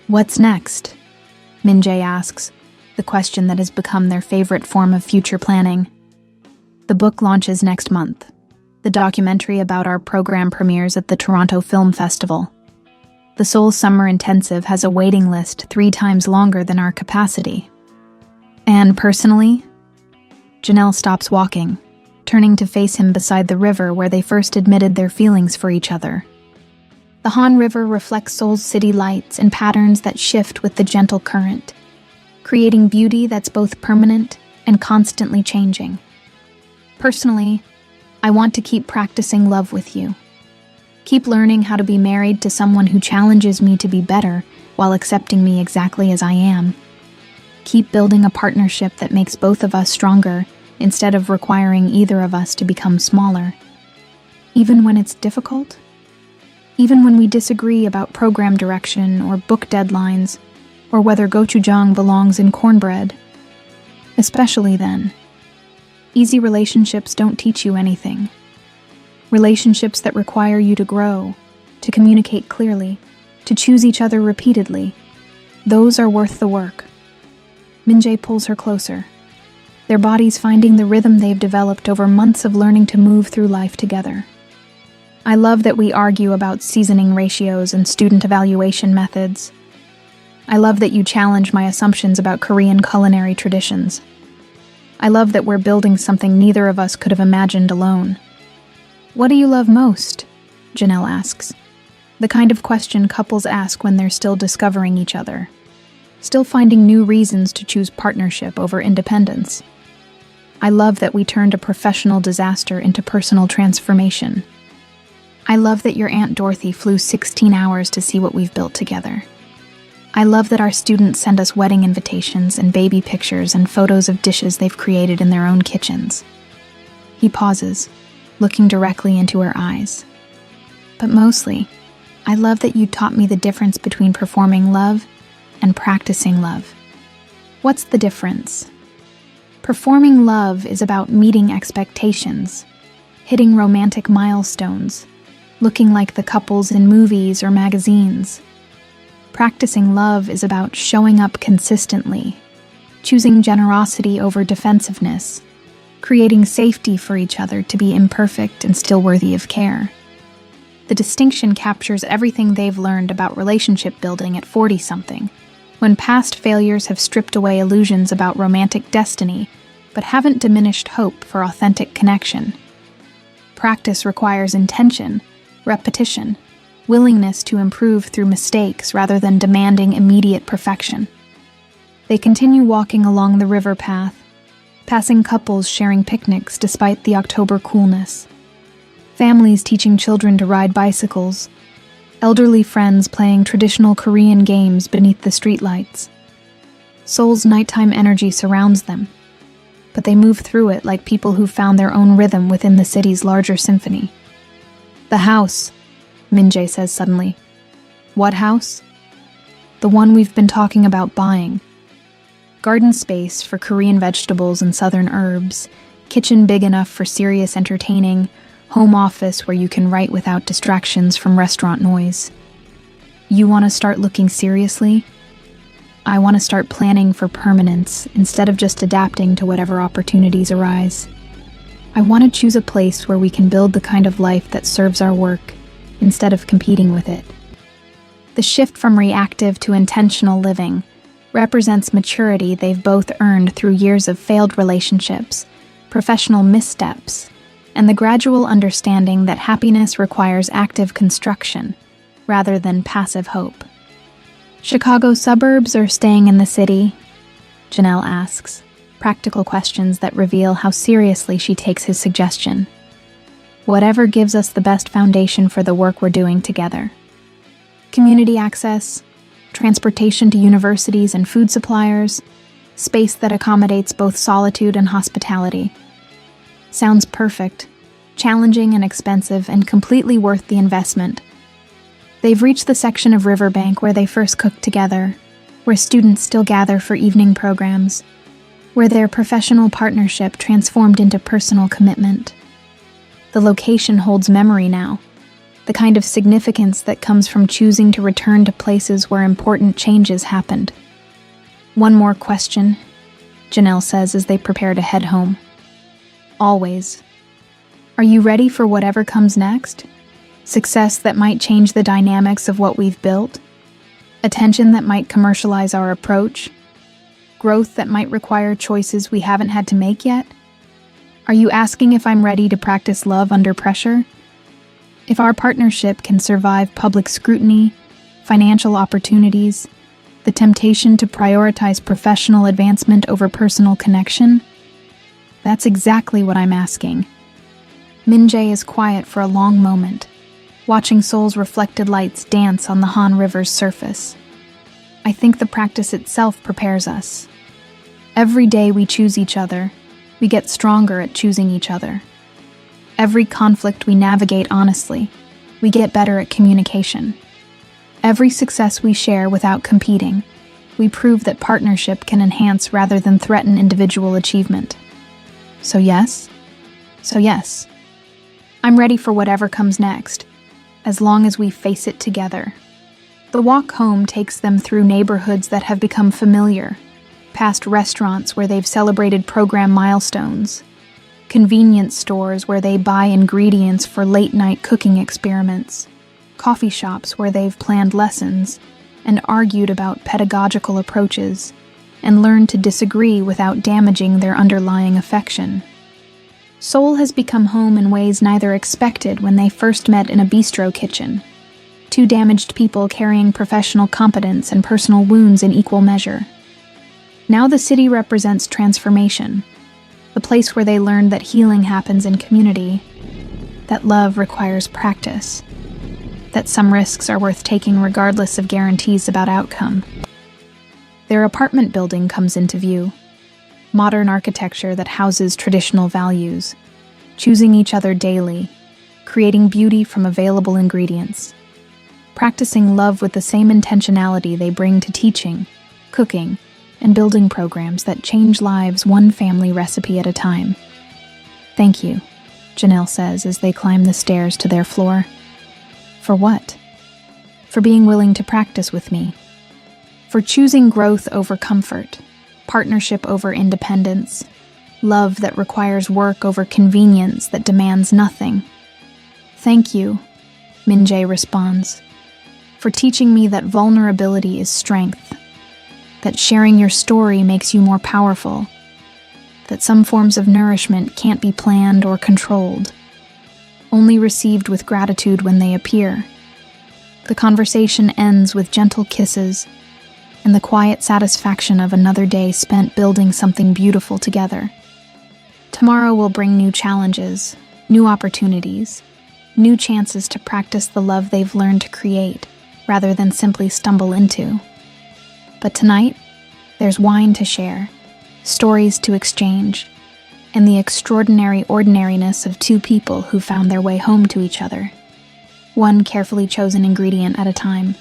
"What's next?" Min-jae asks, the question that has become their favorite form of future planning. "The book launches next month. The documentary about our program premieres at the Toronto Film Festival. The Seoul Summer Intensive has a waiting list 3 times longer than our capacity. And personally?" Janelle stops walking, turning to face him beside the river where they first admitted their feelings for each other. The Han River reflects Seoul's city lights and patterns that shift with the gentle current, creating beauty that's both permanent and constantly changing. "Personally, I want to keep practicing love with you. Keep learning how to be married to someone who challenges me to be better while accepting me exactly as I am. Keep building a partnership that makes both of us stronger instead of requiring either of us to become smaller. Even when it's difficult? Even when we disagree about program direction or book deadlines, or whether gochujang belongs in cornbread. Especially then. Easy relationships don't teach you anything. Relationships that require you to grow, to communicate clearly, to choose each other repeatedly, those are worth the work." Min-jae pulls her closer, their bodies finding the rhythm they've developed over months of learning to move through life together. "I love that we argue about seasoning ratios and student evaluation methods. I love that you challenge my assumptions about Korean culinary traditions. I love that we're building something neither of us could have imagined alone." "What do you love most?" Janelle asks, the kind of question couples ask when they're still discovering each other, still finding new reasons to choose partnership over independence. "I love that we turned a professional disaster into personal transformation. I love that your Aunt Dorothy flew 16 hours to see what we've built together. I love that our students send us wedding invitations and baby pictures and photos of dishes they've created in their own kitchens." He pauses, looking directly into her eyes. "But mostly, I love that you taught me the difference between performing love and practicing love." What's the difference? Performing love is about meeting expectations, hitting romantic milestones, looking like the couples in movies or magazines. Practicing love is about showing up consistently, choosing generosity over defensiveness, creating safety for each other to be imperfect and still worthy of care. The distinction captures everything they've learned about relationship building at 40-something, when past failures have stripped away illusions about romantic destiny, but haven't diminished hope for authentic connection. Practice requires intention, repetition, willingness to improve through mistakes rather than demanding immediate perfection. They continue walking along the river path, passing couples sharing picnics despite the October coolness, families teaching children to ride bicycles, elderly friends playing traditional Korean games beneath the streetlights. Seoul's nighttime energy surrounds them, but they move through it like people who found their own rhythm within the city's larger symphony. "The house," Min-jae says suddenly. "What house?" "The one we've been talking about buying. Garden space for Korean vegetables and southern herbs, kitchen big enough for serious entertaining, home office where you can write without distractions from restaurant noise. You want to start looking seriously? I want to start planning for permanence instead of just adapting to whatever opportunities arise. I want to choose a place where we can build the kind of life that serves our work instead of competing with it." The shift from reactive to intentional living represents maturity they've both earned through years of failed relationships, professional missteps, and the gradual understanding that happiness requires active construction rather than passive hope. "Chicago suburbs or staying in the city?" Janelle asks, practical questions that reveal how seriously she takes his suggestion. "Whatever gives us the best foundation for the work we're doing together. Community access, transportation to universities and food suppliers, space that accommodates both solitude and hospitality. Sounds perfect, challenging and expensive, and completely worth the investment." They've reached the section of Riverbank where they first cooked together, where students still gather for evening programs, where their professional partnership transformed into personal commitment. The location holds memory now, the kind of significance that comes from choosing to return to places where important changes happened. "One more question," Janelle says as they prepare to head home. "Always. Are you ready for whatever comes next? Success that might change the dynamics of what we've built? Attention that might commercialize our approach? Growth that might require choices we haven't had to make yet? Are you asking if I'm ready to practice love under pressure? If our partnership can survive public scrutiny, financial opportunities, the temptation to prioritize professional advancement over personal connection?" "That's exactly what I'm asking." Min-jae is quiet for a long moment, watching Seoul's reflected lights dance on the Han River's surface. "I think the practice itself prepares us. Every day we choose each other, we get stronger at choosing each other. Every conflict we navigate honestly, we get better at communication. Every success we share without competing, we prove that partnership can enhance rather than threaten individual achievement. So yes, I'm ready for whatever comes next, as long as we face it together." The walk home takes them through neighborhoods that have become familiar, past restaurants where they've celebrated program milestones, convenience stores where they buy ingredients for late-night cooking experiments, coffee shops where they've planned lessons and argued about pedagogical approaches, and learned to disagree without damaging their underlying affection. Seoul has become home in ways neither expected when they first met in a bistro kitchen, two damaged people carrying professional competence and personal wounds in equal measure. Now the city represents transformation, the place where they learned that healing happens in community, that love requires practice, that some risks are worth taking regardless of guarantees about outcome. Their apartment building comes into view, modern architecture that houses traditional values, choosing each other daily, creating beauty from available ingredients, practicing love with the same intentionality they bring to teaching, cooking, and building programs that change lives one family recipe at a time. "Thank you," Janelle says as they climb the stairs to their floor. "For what?" "For being willing to practice with me. For choosing growth over comfort. partnership over independence, love that requires work over convenience that demands nothing. Thank you, Min-jae responds, for teaching me that vulnerability is strength, that sharing your story makes you more powerful, that some forms of nourishment can't be planned or controlled, only received with gratitude when they appear. The conversation ends with gentle kisses and the quiet satisfaction of another day spent building something beautiful together. Tomorrow will bring new challenges, new opportunities, new chances to practice the love they've learned to create, rather than simply stumble into. But tonight, there's wine to share, stories to exchange, and the extraordinary ordinariness of two people who found their way home to each other, one carefully chosen ingredient at a time.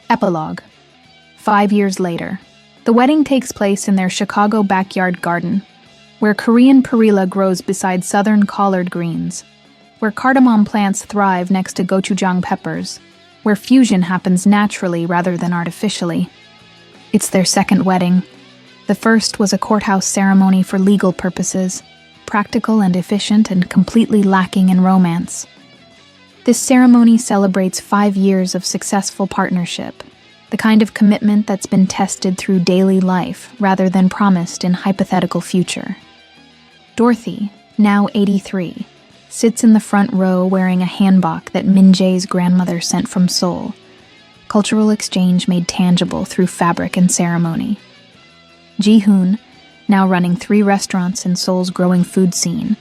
Epilogue. 5 years later, the wedding takes place in their Chicago backyard garden, where Korean perilla grows beside southern collard greens, where cardamom plants thrive next to gochujang peppers, where fusion happens naturally rather than artificially. It's their second wedding. The first was a courthouse ceremony for legal purposes, practical and efficient and completely lacking in romance. This ceremony celebrates 5 years of successful partnership, the kind of commitment that's been tested through daily life rather than promised in hypothetical future. Dorothy, now 83, sits in the front row wearing a hanbok that Min-jae's grandmother sent from Seoul, cultural exchange made tangible through fabric and ceremony. Ji-hoon, now running 3 restaurants in Seoul's growing food scene,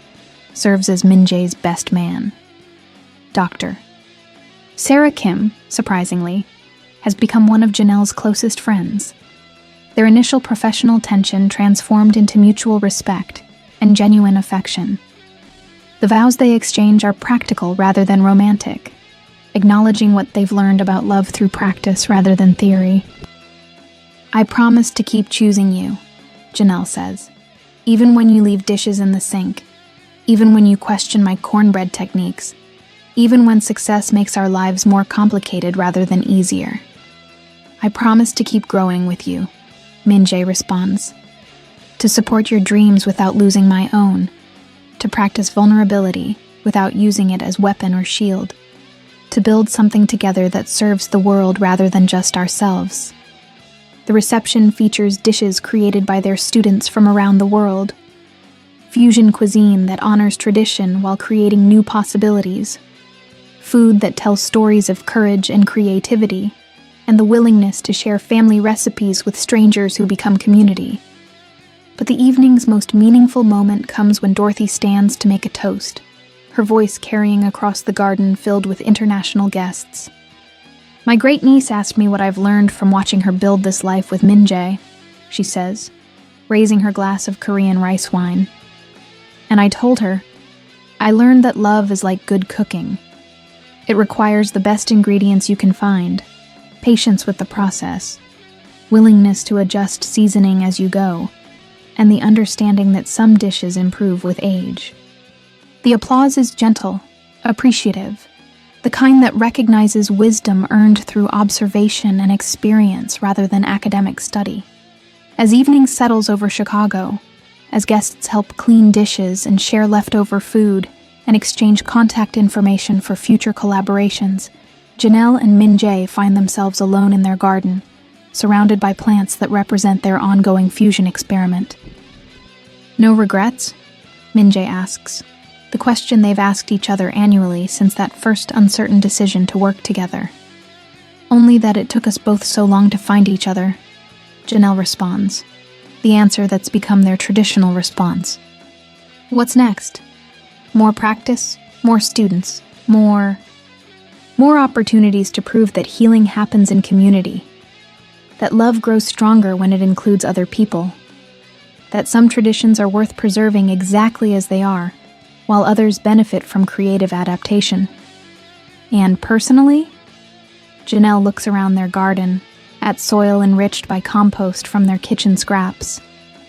serves as Min-jae's best man. Doctor. Sarah Kim, surprisingly, has become one of Janelle's closest friends. Their initial professional tension transformed into mutual respect and genuine affection. The vows they exchange are practical rather than romantic, acknowledging what they've learned about love through practice rather than theory. I promise to keep choosing you, Janelle says, even when you leave dishes in the sink, even when you question my cornbread techniques, even when success makes our lives more complicated rather than easier. I promise to keep growing with you, Min-jae responds, to support your dreams without losing my own, to practice vulnerability without using it as weapon or shield, to build something together that serves the world rather than just ourselves. The reception features dishes created by their students from around the world, fusion cuisine that honors tradition while creating new possibilities, food that tells stories of courage and creativity, and the willingness to share family recipes with strangers who become community. But the evening's most meaningful moment comes when Dorothy stands to make a toast, her voice carrying across the garden filled with international guests. My great-niece asked me what I've learned from watching her build this life with Min-jae, she says, raising her glass of Korean rice wine. And I told her, I learned that love is like good cooking. It requires the best ingredients you can find, patience with the process, willingness to adjust seasoning as you go, and the understanding that some dishes improve with age. The applause is gentle, appreciative, the kind that recognizes wisdom earned through observation and experience rather than academic study. As evening settles over Chicago, as guests help clean dishes and share leftover food and exchange contact information for future collaborations, Janelle and Min-jae find themselves alone in their garden, surrounded by plants that represent their ongoing fusion experiment. No regrets? Min-jae asks, the question they've asked each other annually since that first uncertain decision to work together. Only that it took us both so long to find each other, Janelle responds, the answer that's become their traditional response. What's next? More practice, more students, more opportunities to prove that healing happens in community, that love grows stronger when it includes other people, that some traditions are worth preserving exactly as they are, while others benefit from creative adaptation. And personally, Janelle looks around their garden, at soil enriched by compost from their kitchen scraps,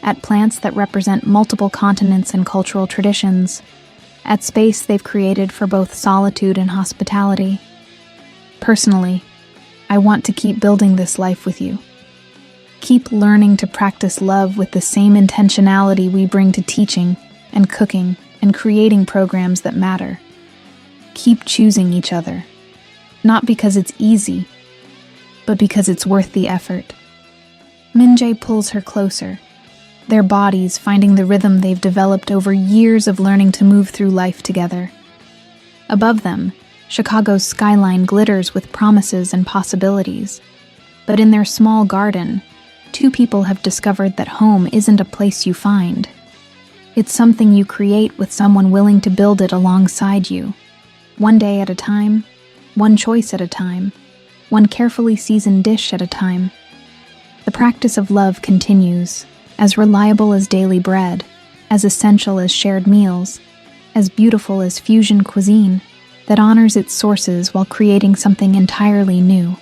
at plants that represent multiple continents and cultural traditions, at space they've created for both solitude and hospitality. Personally, I want to keep building this life with you. Keep learning to practice love with the same intentionality we bring to teaching and cooking and creating programs that matter. Keep choosing each other, not because it's easy, but because it's worth the effort. Min-jae pulls her closer, their bodies finding the rhythm they've developed over years of learning to move through life together. Above them, Chicago's skyline glitters with promises and possibilities. But in their small garden, two people have discovered that home isn't a place you find. It's something you create with someone willing to build it alongside you. One day at a time, one choice at a time, one carefully seasoned dish at a time. The practice of love continues, as reliable as daily bread, as essential as shared meals, as beautiful as fusion cuisine that honors its sources while creating something entirely new.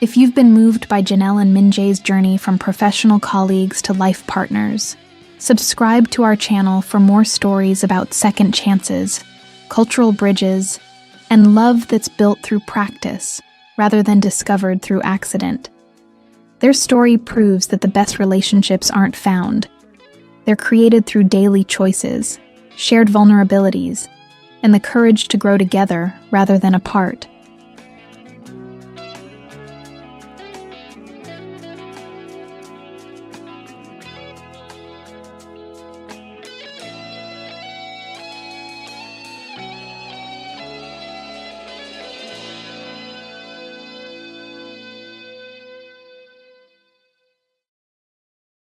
If you've been moved by Janelle and Min-jae's journey from professional colleagues to life partners, subscribe to our channel for more stories about second chances, cultural bridges, and love that's built through practice rather than discovered through accident. Their story proves that the best relationships aren't found. They're created through daily choices, shared vulnerabilities, and the courage to grow together rather than apart.